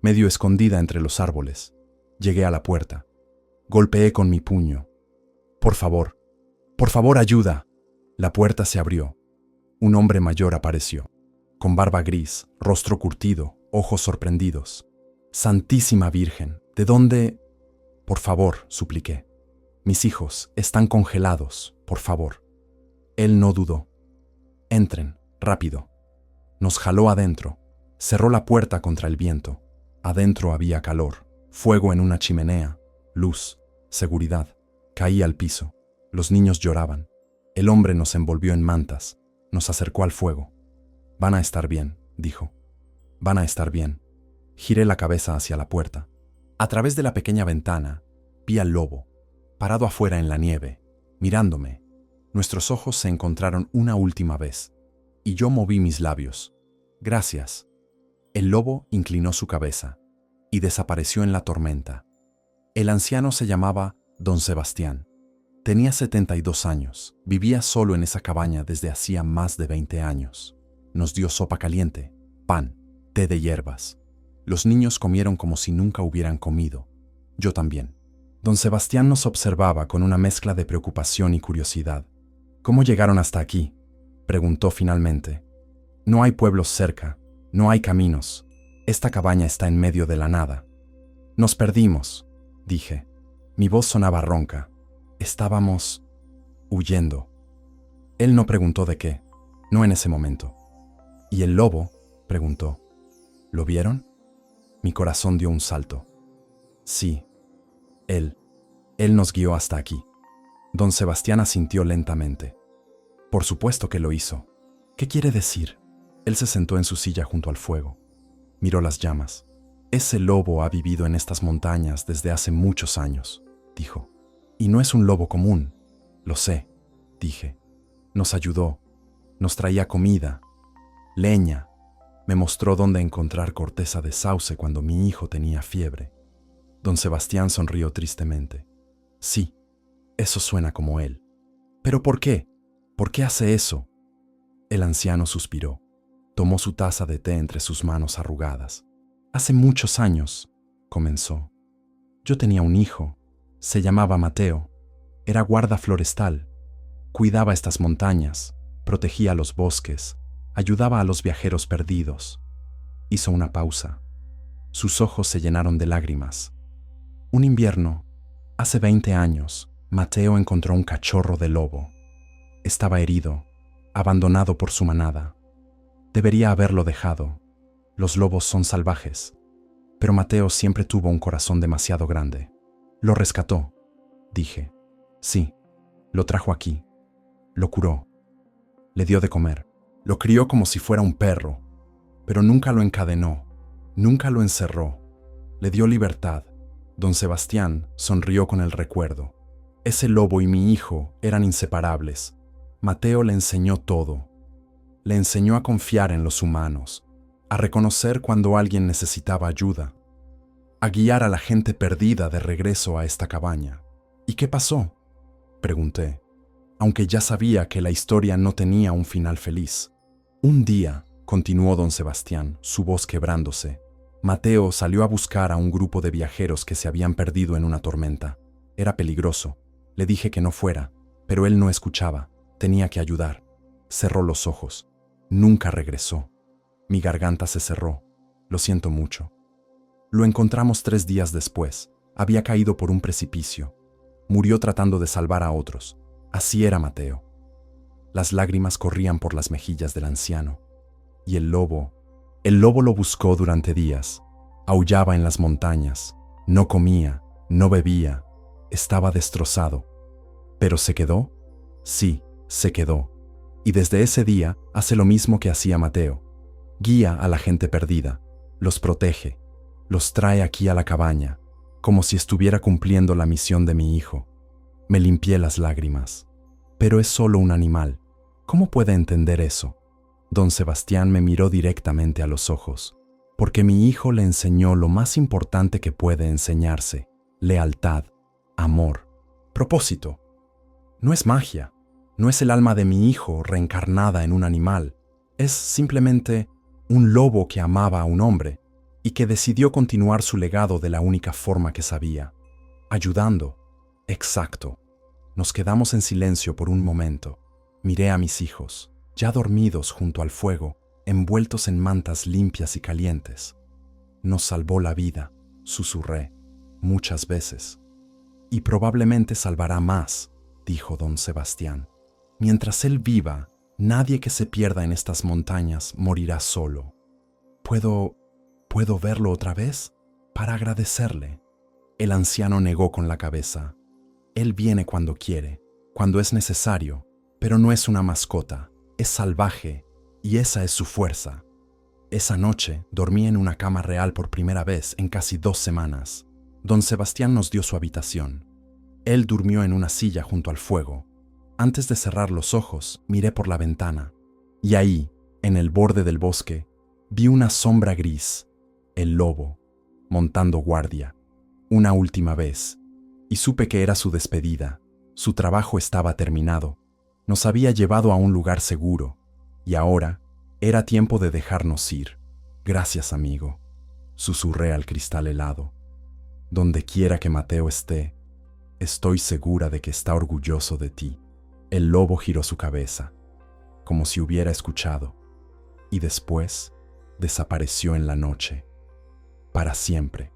medio escondida entre los árboles. Llegué a la puerta. Golpeé con mi puño. Por favor, ayuda». La puerta se abrió. Un hombre mayor apareció, con barba gris, rostro curtido, ojos sorprendidos. «Santísima Virgen, ¿de dónde...?» «Por favor», supliqué. «Mis hijos están congelados, por favor». Él no dudó. «Entren, rápido». Nos jaló adentro. Cerró la puerta contra el viento. Adentro había calor, fuego en una chimenea, luz, seguridad. Caí al piso. Los niños lloraban. El hombre nos envolvió en mantas. Nos acercó al fuego. «Van a estar bien», dijo. «Van a estar bien». Giré la cabeza hacia la puerta. A través de la pequeña ventana, vi al lobo, parado afuera en la nieve, mirándome. Nuestros ojos se encontraron una última vez, y yo moví mis labios. «Gracias». El lobo inclinó su cabeza y desapareció en la tormenta. El anciano se llamaba Don Sebastián. Tenía 72 años, vivía solo en esa cabaña desde hacía más de 20 años. Nos dio sopa caliente, pan, té de hierbas. Los niños comieron como si nunca hubieran comido. Yo también. Don Sebastián nos observaba con una mezcla de preocupación y curiosidad. «¿Cómo llegaron hasta aquí?», preguntó finalmente. «No hay pueblos cerca, no hay caminos. Esta cabaña está en medio de la nada». «Nos perdimos», dije. Mi voz sonaba ronca. «Estábamos huyendo». Él no preguntó de qué, no en ese momento. «¿Y el lobo?», preguntó. «¿Lo vieron?». Mi corazón dio un salto. «Sí, él nos guió hasta aquí». Don Sebastián asintió lentamente. «Por supuesto que lo hizo». «¿Qué quiere decir?». Él se sentó en su silla junto al fuego. Miró las llamas. «Ese lobo ha vivido en estas montañas desde hace muchos años», dijo. «Y no es un lobo común». «Lo sé», dije. «Nos ayudó, nos traía comida, leña. Me mostró dónde encontrar corteza de sauce cuando mi hijo tenía fiebre». Don Sebastián sonrió tristemente. «Sí, eso suena como él». «¿Pero por qué? ¿Por qué hace eso?». El anciano suspiró. Tomó su taza de té entre sus manos arrugadas. «Hace muchos años», comenzó. «Yo tenía un hijo. Se llamaba Mateo. Era guarda florestal. Cuidaba estas montañas, protegía los bosques, ayudaba a los viajeros perdidos». Hizo una pausa. Sus ojos se llenaron de lágrimas. «Un invierno, hace 20 años, Mateo encontró un cachorro de lobo. Estaba herido, abandonado por su manada. Debería haberlo dejado. Los lobos son salvajes. Pero Mateo siempre tuvo un corazón demasiado grande. Lo rescató», dije. «Sí, lo trajo aquí. Lo curó. Le dio de comer. Lo crió como si fuera un perro. Pero nunca lo encadenó. Nunca lo encerró. Le dio libertad». Don Sebastián sonrió con el recuerdo. «Ese lobo y mi hijo eran inseparables. Mateo le enseñó todo. Le enseñó a confiar en los humanos, a reconocer cuando alguien necesitaba ayuda, a guiar a la gente perdida de regreso a esta cabaña». «¿Y qué pasó?», pregunté, aunque ya sabía que la historia no tenía un final feliz. «Un día», continuó don Sebastián, su voz quebrándose, «Mateo salió a buscar a un grupo de viajeros que se habían perdido en una tormenta. Era peligroso. Le dije que no fuera, pero él no escuchaba. Tenía que ayudar. Cerró los ojos. Nunca regresó. Mi garganta se cerró. Lo siento mucho. Lo encontramos 3 días después. Había caído por un precipicio. Murió tratando de salvar a otros. Así era Mateo». Las lágrimas corrían por las mejillas del anciano. «Y el lobo lo buscó durante días. Aullaba en las montañas. No comía. No bebía, estaba destrozado. ¿Pero se quedó? Sí, se quedó. Y desde ese día hace lo mismo que hacía Mateo. Guía a la gente perdida, los protege, los trae aquí a la cabaña, como si estuviera cumpliendo la misión de mi hijo. Me limpié las lágrimas. Pero es solo un animal. ¿Cómo puede entender eso? Don Sebastián me miró directamente a los ojos, porque mi hijo le enseñó lo más importante que puede enseñarse: lealtad, amor, propósito. No es magia, no es el alma de mi hijo reencarnada en un animal, es simplemente un lobo que amaba a un hombre y que decidió continuar su legado de la única forma que sabía, ayudando. Exacto. Nos quedamos en silencio por un momento. Miré a mis hijos, ya dormidos junto al fuego, envueltos en mantas limpias y calientes. Nos salvó la vida, susurré, muchas veces. Y probablemente salvará más, dijo don Sebastián. Mientras él viva, nadie que se pierda en estas montañas morirá solo. ¿Puedo verlo otra vez? Para agradecerle. El anciano negó con la cabeza. Él viene cuando quiere, cuando es necesario, pero no es una mascota, es salvaje, y esa es su fuerza. Esa noche dormí en una cama real por primera vez en casi 2 semanas. Don Sebastián nos dio su habitación. Él durmió en una silla junto al fuego. Antes de cerrar los ojos, miré por la ventana, y ahí, en el borde del bosque, vi una sombra gris, el lobo, montando guardia, una última vez, y supe que era su despedida. Su trabajo estaba terminado. Nos había llevado a un lugar seguro, y ahora era tiempo de dejarnos ir. Gracias, amigo, susurré al cristal helado. Donde quiera que Mateo esté, estoy segura de que está orgulloso de ti. El lobo giró su cabeza, como si hubiera escuchado, y después desapareció en la noche, para siempre.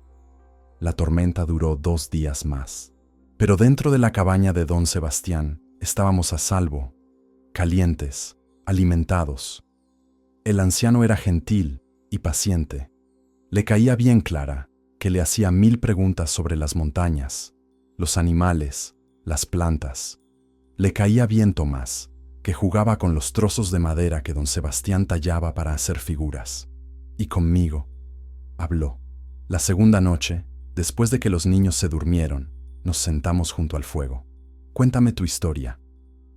La tormenta duró 2 días más. Pero dentro de la cabaña de don Sebastián estábamos a salvo, calientes, alimentados. El anciano era gentil y paciente. Le caía bien Clara, que le hacía 1000 preguntas sobre las montañas, los animales, las plantas. Le caía bien Tomás, que jugaba con los trozos de madera que don Sebastián tallaba para hacer figuras. Y conmigo habló. La segunda noche, después de que los niños se durmieron, nos sentamos junto al fuego. Cuéntame tu historia,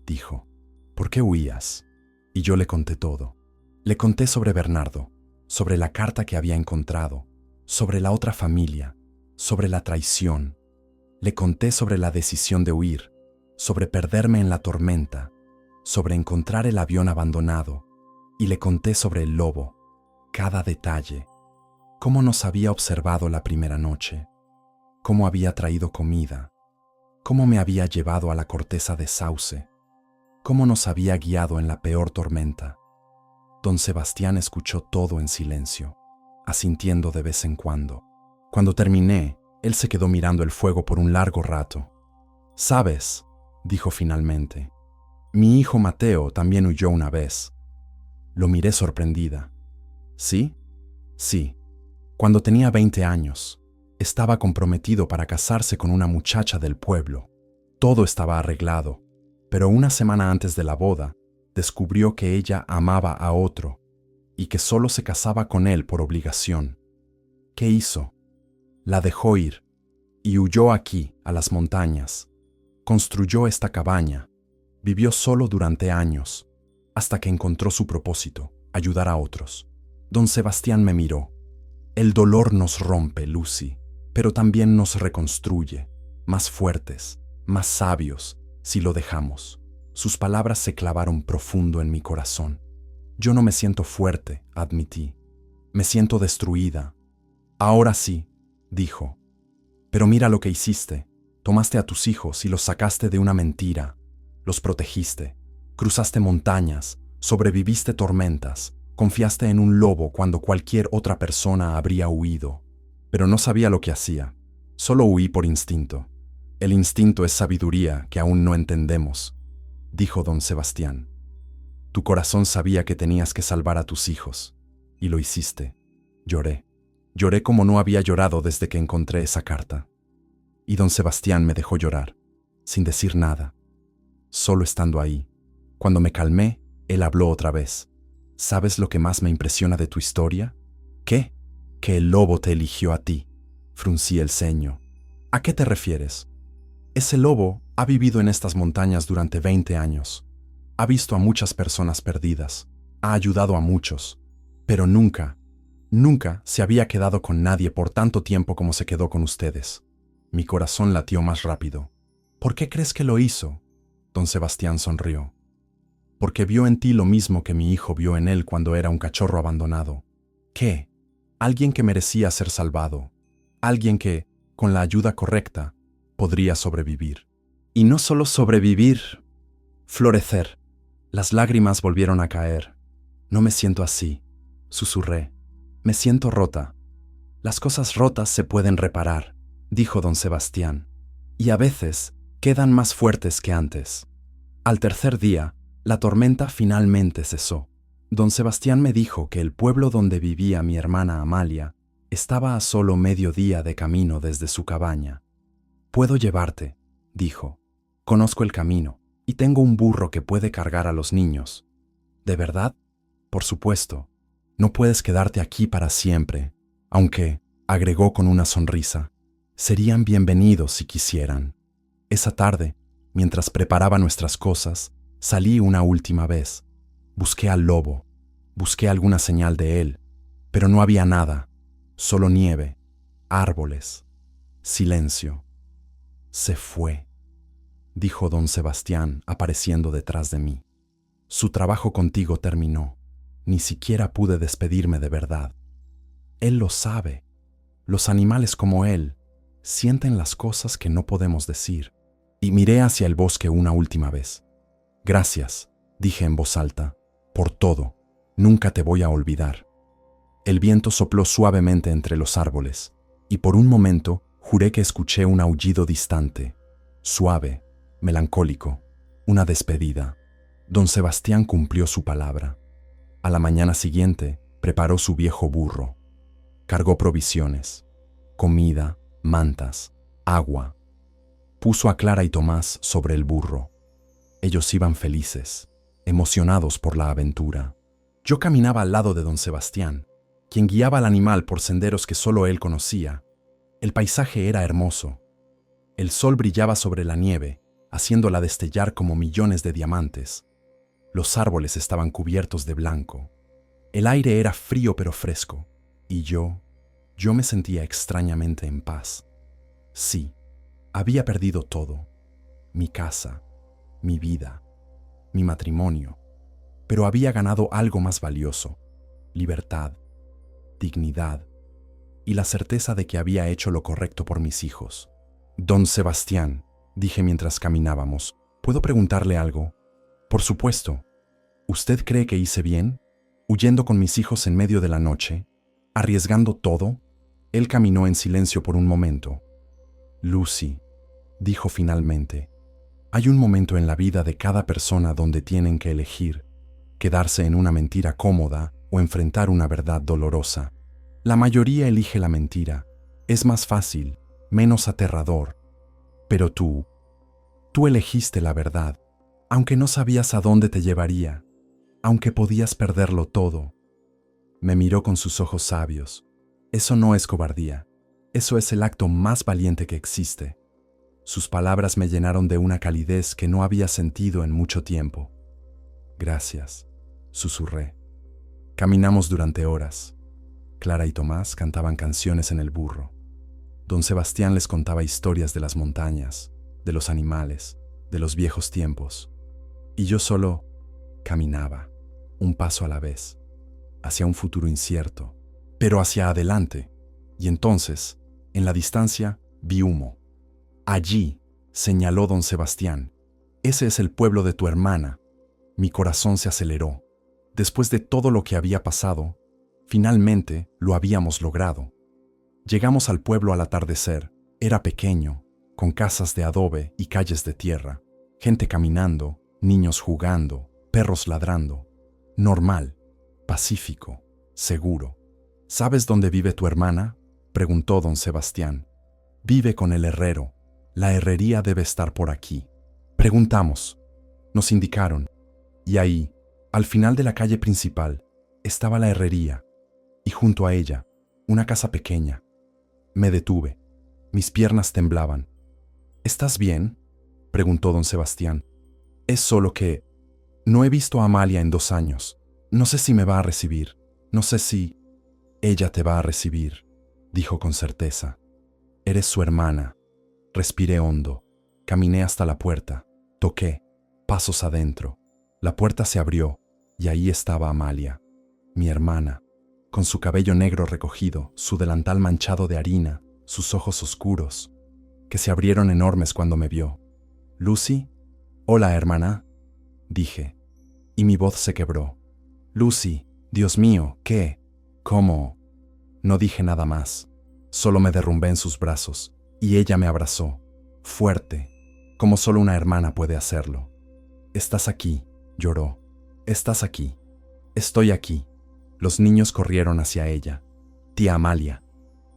dijo. ¿Por qué huías? Y yo le conté todo. Le conté sobre Bernardo, sobre la carta que había encontrado, sobre la otra familia, sobre la traición. Le conté sobre la decisión de huir, sobre perderme en la tormenta, sobre encontrar el avión abandonado, y le conté sobre el lobo, cada detalle, cómo nos había observado la primera noche, cómo había traído comida, cómo me había llevado a la corteza de sauce, cómo nos había guiado en la peor tormenta. Don Sebastián escuchó todo en silencio, asintiendo de vez en cuando. Cuando terminé, él se quedó mirando el fuego por un largo rato. «¿Sabes?», dijo finalmente, «mi hijo Mateo también huyó una vez». Lo miré sorprendida. «¿Sí?» «Sí. Cuando tenía 20 años, estaba comprometido para casarse con una muchacha del pueblo. Todo estaba arreglado, pero una semana antes de la boda, descubrió que ella amaba a otro y que solo se casaba con él por obligación. ¿Qué hizo? La dejó ir y huyó aquí, a las montañas. Construyó esta cabaña. Vivió solo durante años, hasta que encontró su propósito, ayudar a otros. Don Sebastián me miró. El dolor nos rompe, Lucy, pero también nos reconstruye, más fuertes, más sabios, si lo dejamos. Sus palabras se clavaron profundo en mi corazón. Yo no me siento fuerte, admití. Me siento destruida. Ahora sí, dijo. Pero mira lo que hiciste. Tomaste a tus hijos y los sacaste de una mentira. Los protegiste. Cruzaste montañas, sobreviviste tormentas, confiaste en un lobo cuando cualquier otra persona habría huido. Pero no sabía lo que hacía. Solo huí por instinto. El instinto es sabiduría que aún no entendemos, dijo don Sebastián. Tu corazón sabía que tenías que salvar a tus hijos, y lo hiciste. Lloré. Lloré como no había llorado desde que encontré esa carta. y don Sebastián me dejó llorar, sin decir nada, solo estando ahí. Cuando me calmé, él habló otra vez. ¿Sabes lo que más me impresiona de tu historia? ¿Qué? Que el lobo te eligió a ti. Fruncí el ceño. ¿A qué te refieres? Ese lobo ha vivido en estas montañas durante 20 años. Ha visto a muchas personas perdidas. Ha ayudado a muchos. Pero nunca se había quedado con nadie por tanto tiempo como se quedó con ustedes. Mi corazón latió más rápido. ¿Por qué crees que lo hizo? Don Sebastián sonrió. Porque vio en ti lo mismo que mi hijo vio en él cuando era un cachorro abandonado. ¿Qué? Alguien que merecía ser salvado. Alguien que, con la ayuda correcta, podría sobrevivir. Y no solo sobrevivir, florecer. Las lágrimas volvieron a caer. No me siento así, susurré. Me siento rota. Las cosas rotas se pueden reparar, dijo don Sebastián, y a veces quedan más fuertes que antes. Al tercer día, la tormenta finalmente cesó. Don Sebastián me dijo que el pueblo donde vivía mi hermana Amalia estaba a solo medio día de camino desde su cabaña. Puedo llevarte, dijo. Conozco el camino, y tengo un burro que puede cargar a los niños. ¿De verdad? Por supuesto. No puedes quedarte aquí para siempre, aunque, agregó con una sonrisa, serían bienvenidos si quisieran. Esa tarde, mientras preparaba nuestras cosas, salí una última vez. Busqué al lobo, busqué alguna señal de él, pero no había nada, solo nieve, árboles, silencio. Se fue, dijo don Sebastián apareciendo detrás de mí. Su trabajo contigo terminó. Ni siquiera pude despedirme de verdad. Él lo sabe. Los animales como él sienten las cosas que no podemos decir. Y miré hacia el bosque una última vez. Gracias, dije en voz alta, por todo. Nunca te voy a olvidar. El viento sopló suavemente entre los árboles, y por un momento juré que escuché un aullido distante, suave, melancólico, una despedida. Don Sebastián cumplió su palabra. A la mañana siguiente, preparó su viejo burro. Cargó provisiones, comida, mantas, agua. Puso a Clara y Tomás sobre el burro. Ellos iban felices, emocionados por la aventura. Yo caminaba al lado de don Sebastián, quien guiaba al animal por senderos que solo él conocía. El paisaje era hermoso. El sol brillaba sobre la nieve, haciéndola destellar como millones de diamantes. Los árboles estaban cubiertos de blanco. El aire era frío pero fresco, y yo me sentía extrañamente en paz. Sí, había perdido todo, mi casa, mi vida, mi matrimonio, pero había ganado algo más valioso, libertad, dignidad y la certeza de que había hecho lo correcto por mis hijos. Don Sebastián, dije mientras caminábamos, ¿puedo preguntarle algo? Por supuesto. ¿Usted cree que hice bien? Huyendo con mis hijos en medio de la noche, arriesgando todo. Él caminó en silencio por un momento. Lucy, dijo finalmente, hay un momento en la vida de cada persona donde tienen que elegir, quedarse en una mentira cómoda o enfrentar una verdad dolorosa. La mayoría elige la mentira. Es más fácil, menos aterrador. Pero tú elegiste la verdad, aunque no sabías a dónde te llevaría, aunque podías perderlo todo. Me miró con sus ojos sabios. Eso no es cobardía. Eso es el acto más valiente que existe. Sus palabras me llenaron de una calidez que no había sentido en mucho tiempo. Gracias, susurré. Caminamos durante horas. Clara y Tomás cantaban canciones en el burro. Don Sebastián les contaba historias de las montañas, de los animales, de los viejos tiempos. Y yo solo caminaba, un paso a la vez, hacia un futuro incierto, pero hacia adelante. Y entonces, en la distancia, vi humo. Allí, señaló don Sebastián, ese es el pueblo de tu hermana. Mi corazón se aceleró. Después de todo lo que había pasado, finalmente lo habíamos logrado. Llegamos al pueblo al atardecer. Era pequeño, con casas de adobe y calles de tierra, gente caminando, niños jugando, perros ladrando. Normal, pacífico, seguro. ¿Sabes dónde vive tu hermana?, preguntó don Sebastián. Vive con el herrero. La herrería debe estar por aquí. Preguntamos. Nos indicaron. Y ahí, al final de la calle principal, estaba la herrería. Y junto a ella, una casa pequeña. Me detuve. Mis piernas temblaban. ¿Estás bien?, preguntó don Sebastián. Es solo que no he visto a Amalia en 2 años. No sé si me va a recibir. No sé si ella te va a recibir, dijo con certeza. Eres su hermana. Respiré hondo. Caminé hasta la puerta. Toqué. Pasos adentro. La puerta se abrió y ahí estaba Amalia, mi hermana, con su cabello negro recogido, su delantal manchado de harina, sus ojos oscuros, que se abrieron enormes cuando me vio. «Lucy, hola, hermana», dije, y mi voz se quebró. «Lucy, Dios mío, ¿qué? ¿Cómo?» No dije nada más, solo me derrumbé en sus brazos, y ella me abrazó, fuerte, como solo una hermana puede hacerlo. «Estás aquí», lloró. «Estás aquí». «Estoy aquí». Los niños corrieron hacia ella. «Tía Amalia».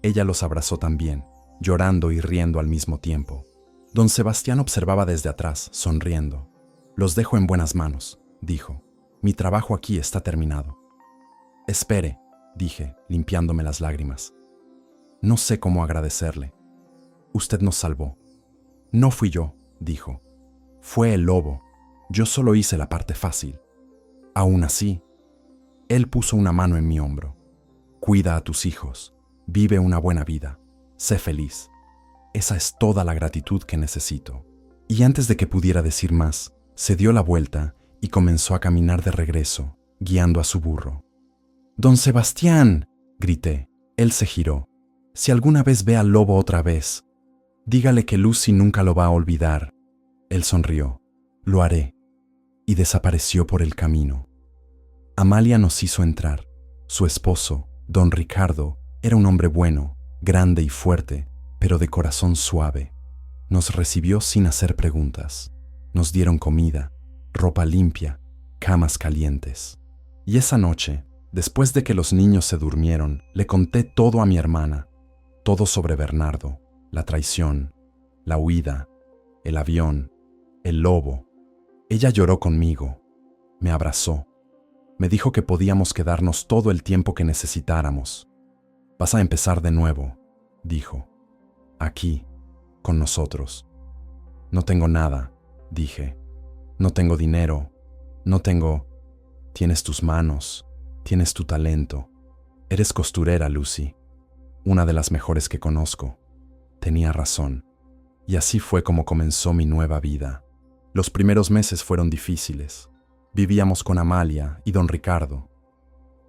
Ella los abrazó también, llorando y riendo al mismo tiempo. Don Sebastián observaba desde atrás, sonriendo. «Los dejo en buenas manos», dijo. «Mi trabajo aquí está terminado». «Espere», dije, limpiándome las lágrimas. «No sé cómo agradecerle. Usted nos salvó». «No fui yo», dijo. «Fue el lobo. Yo solo hice la parte fácil». Aún así, él puso una mano en mi hombro. «Cuida a tus hijos. Vive una buena vida. Sé feliz. Esa es toda la gratitud que necesito». Y antes de que pudiera decir más, se dio la vuelta y comenzó a caminar de regreso, guiando a su burro. «Don Sebastián», grité. Él se giró. «Si alguna vez ve al lobo otra vez, dígale que Lucy nunca lo va a olvidar». Él sonrió. «Lo haré». Y desapareció por el camino. Amalia nos hizo entrar. Su esposo, don Ricardo, era un hombre bueno, grande y fuerte, pero de corazón suave. Nos recibió sin hacer preguntas. Nos dieron comida, ropa limpia, camas calientes. Y esa noche, después de que los niños se durmieron, le conté todo a mi hermana, todo sobre Bernardo, la traición, la huida, el avión, el lobo. Ella lloró conmigo, me abrazó, me dijo que podíamos quedarnos todo el tiempo que necesitáramos. «Vas a empezar de nuevo», dijo, «aquí, con nosotros». «No tengo nada», dije. «No tengo dinero, no tengo...». «Tienes tus manos, tienes tu talento. Eres costurera, Lucy, una de las mejores que conozco». Tenía razón. Y así fue como comenzó mi nueva vida. Los primeros meses fueron difíciles. Vivíamos con Amalia y don Ricardo.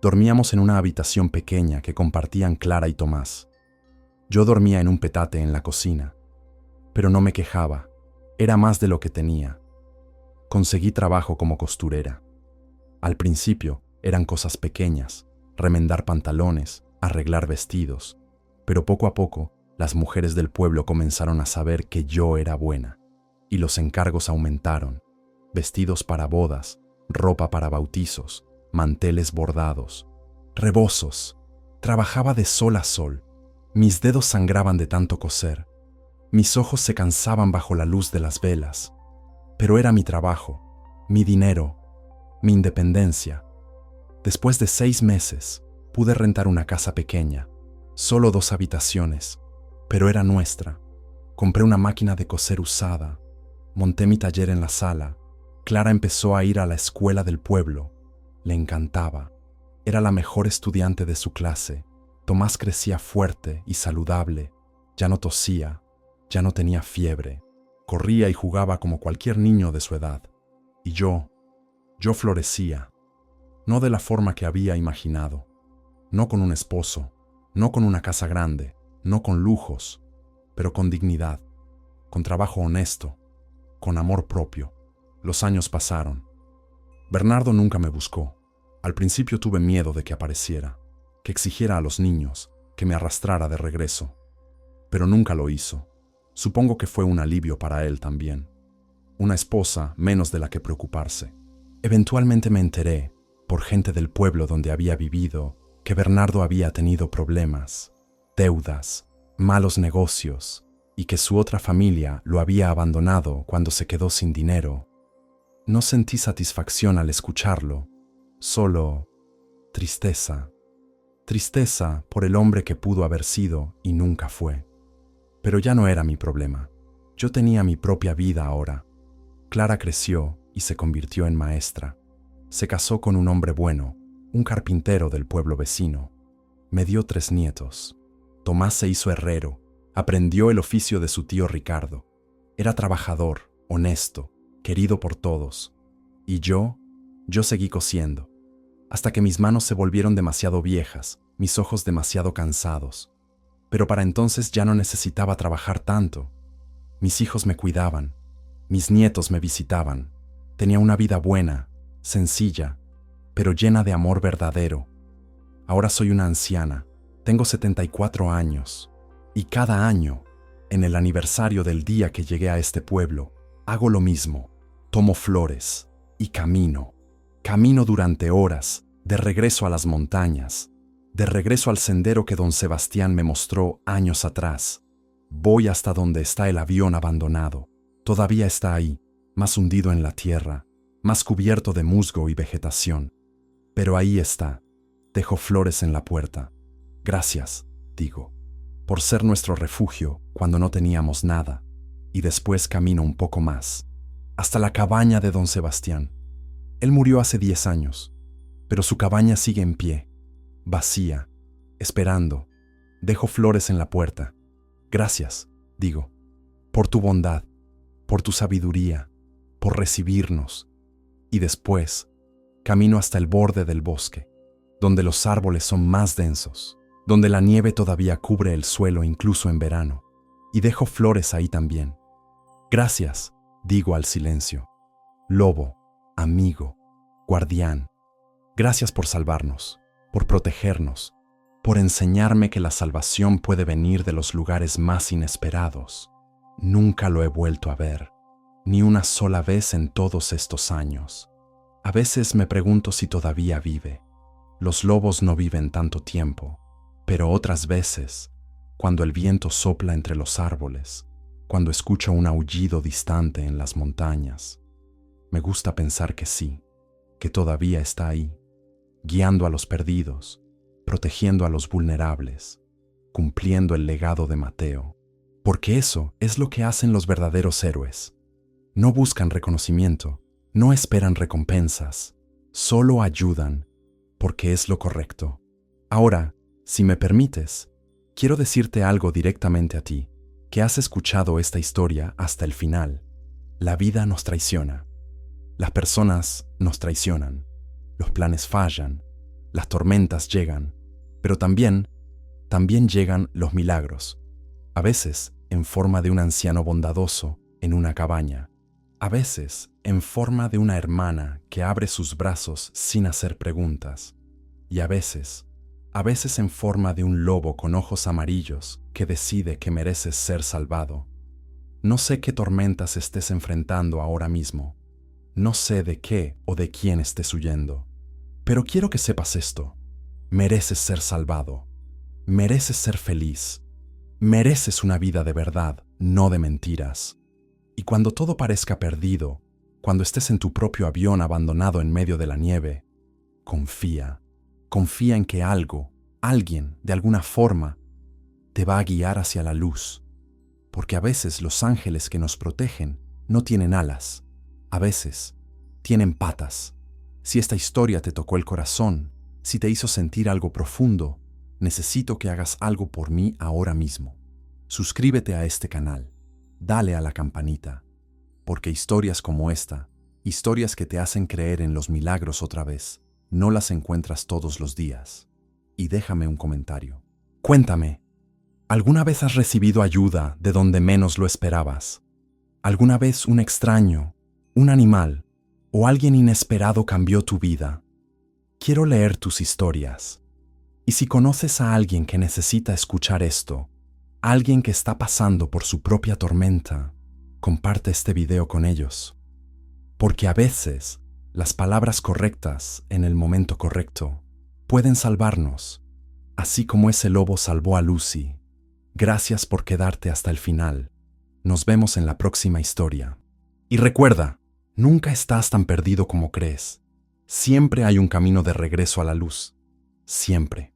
Dormíamos en una habitación pequeña que compartían Clara y Tomás. Yo dormía en un petate en la cocina. Pero no me quejaba. Era más de lo que tenía. Conseguí trabajo como costurera. Al principio eran cosas pequeñas, remendar pantalones, arreglar vestidos. Pero poco a poco, las mujeres del pueblo comenzaron a saber que yo era buena. Y los encargos aumentaron. Vestidos para bodas, ropa para bautizos, manteles bordados, rebozos. Trabajaba de sol a sol. Mis dedos sangraban de tanto coser. Mis ojos se cansaban bajo la luz de las velas. Pero era mi trabajo, mi dinero, mi independencia. Después de 6 meses, pude rentar una casa pequeña, solo 2 habitaciones, pero era nuestra. Compré una máquina de coser usada. Monté mi taller en la sala. Clara empezó a ir a la escuela del pueblo. Le encantaba. Era la mejor estudiante de su clase. Tomás crecía fuerte y saludable. Ya no tosía, ya no tenía fiebre. Corría y jugaba como cualquier niño de su edad. Y yo florecía. No de la forma que había imaginado. No con un esposo, no con una casa grande, no con lujos, pero con dignidad, con trabajo honesto, con amor propio. Los años pasaron. Bernardo nunca me buscó. Al principio tuve miedo de que apareciera, que exigiera a los niños, que me arrastrara de regreso. Pero nunca lo hizo. Supongo que fue un alivio para él también. Una esposa menos de la que preocuparse. Eventualmente me enteré, por gente del pueblo donde había vivido, que Bernardo había tenido problemas, deudas, malos negocios, y que su otra familia lo había abandonado cuando se quedó sin dinero. No sentí satisfacción al escucharlo, solo tristeza. Tristeza por el hombre que pudo haber sido y nunca fue. Pero ya no era mi problema. Yo tenía mi propia vida ahora. Clara creció y se convirtió en maestra. Se casó con un hombre bueno, un carpintero del pueblo vecino. Me dio 3 nietos. Tomás se hizo herrero, aprendió el oficio de su tío Ricardo. Era trabajador, honesto, querido por todos. Y yo seguí cosiendo, hasta que mis manos se volvieron demasiado viejas, mis ojos demasiado cansados. Pero para entonces ya no necesitaba trabajar tanto. Mis hijos me cuidaban, mis nietos me visitaban. Tenía una vida buena, sencilla, pero llena de amor verdadero. Ahora soy una anciana, tengo 74 años, y cada año, en el aniversario del día que llegué a este pueblo, hago lo mismo, tomo flores y camino. Camino durante horas, de regreso a las montañas, de regreso al sendero que don Sebastián me mostró años atrás. Voy hasta donde está el avión abandonado. Todavía está ahí, más hundido en la tierra, más cubierto de musgo y vegetación. Pero ahí está. Dejo flores en la puerta. Gracias, digo, por ser nuestro refugio cuando no teníamos nada. Y después camino un poco más, hasta la cabaña de don Sebastián. Él murió hace 10 años, pero su cabaña sigue en pie, vacía, esperando. Dejo flores en la puerta. Gracias, digo, por tu bondad, por tu sabiduría, por recibirnos. Y después, camino hasta el borde del bosque, donde los árboles son más densos, donde la nieve todavía cubre el suelo incluso en verano, y dejo flores ahí también. Gracias, digo al silencio. Lobo, amigo, guardián, gracias por salvarnos, por protegernos, por enseñarme que la salvación puede venir de los lugares más inesperados. Nunca lo he vuelto a ver, ni una sola vez en todos estos años. A veces me pregunto si todavía vive. Los lobos no viven tanto tiempo, pero otras veces, cuando el viento sopla entre los árboles, cuando escucho un aullido distante en las montañas, me gusta pensar que sí, que todavía está ahí, guiando a los perdidos, protegiendo a los vulnerables, cumpliendo el legado de Mateo. Porque eso es lo que hacen los verdaderos héroes. No buscan reconocimiento, no esperan recompensas, solo ayudan, porque es lo correcto. Ahora, si me permites, quiero decirte algo directamente a ti, que has escuchado esta historia hasta el final. La vida nos traiciona. Las personas nos traicionan, los planes fallan, las tormentas llegan, pero también llegan los milagros, a veces en forma de un anciano bondadoso en una cabaña, a veces en forma de una hermana que abre sus brazos sin hacer preguntas, y a veces en forma de un lobo con ojos amarillos que decide que mereces ser salvado. No sé qué tormentas estés enfrentando ahora mismo. No sé de qué o de quién estés huyendo, pero quiero que sepas esto. Mereces ser salvado, mereces ser feliz, mereces una vida de verdad, no de mentiras. Y cuando todo parezca perdido, cuando estés en tu propio avión abandonado en medio de la nieve, confía en que alguien, de alguna forma, te va a guiar hacia la luz, porque a veces los ángeles que nos protegen no tienen alas. A veces, tienen patas. Si esta historia te tocó el corazón, si te hizo sentir algo profundo, necesito que hagas algo por mí ahora mismo. Suscríbete a este canal, dale a la campanita, porque historias como esta, historias que te hacen creer en los milagros otra vez, no las encuentras todos los días. Y déjame un comentario. Cuéntame, ¿alguna vez has recibido ayuda de donde menos lo esperabas? ¿Alguna vez un extraño, un animal o alguien inesperado cambió tu vida? Quiero leer tus historias. Y si conoces a alguien que necesita escuchar esto, alguien que está pasando por su propia tormenta, comparte este video con ellos. Porque a veces, las palabras correctas en el momento correcto pueden salvarnos, así como ese lobo salvó a Lucy. Gracias por quedarte hasta el final. Nos vemos en la próxima historia. Y recuerda, nunca estás tan perdido como crees. Siempre hay un camino de regreso a la luz. Siempre.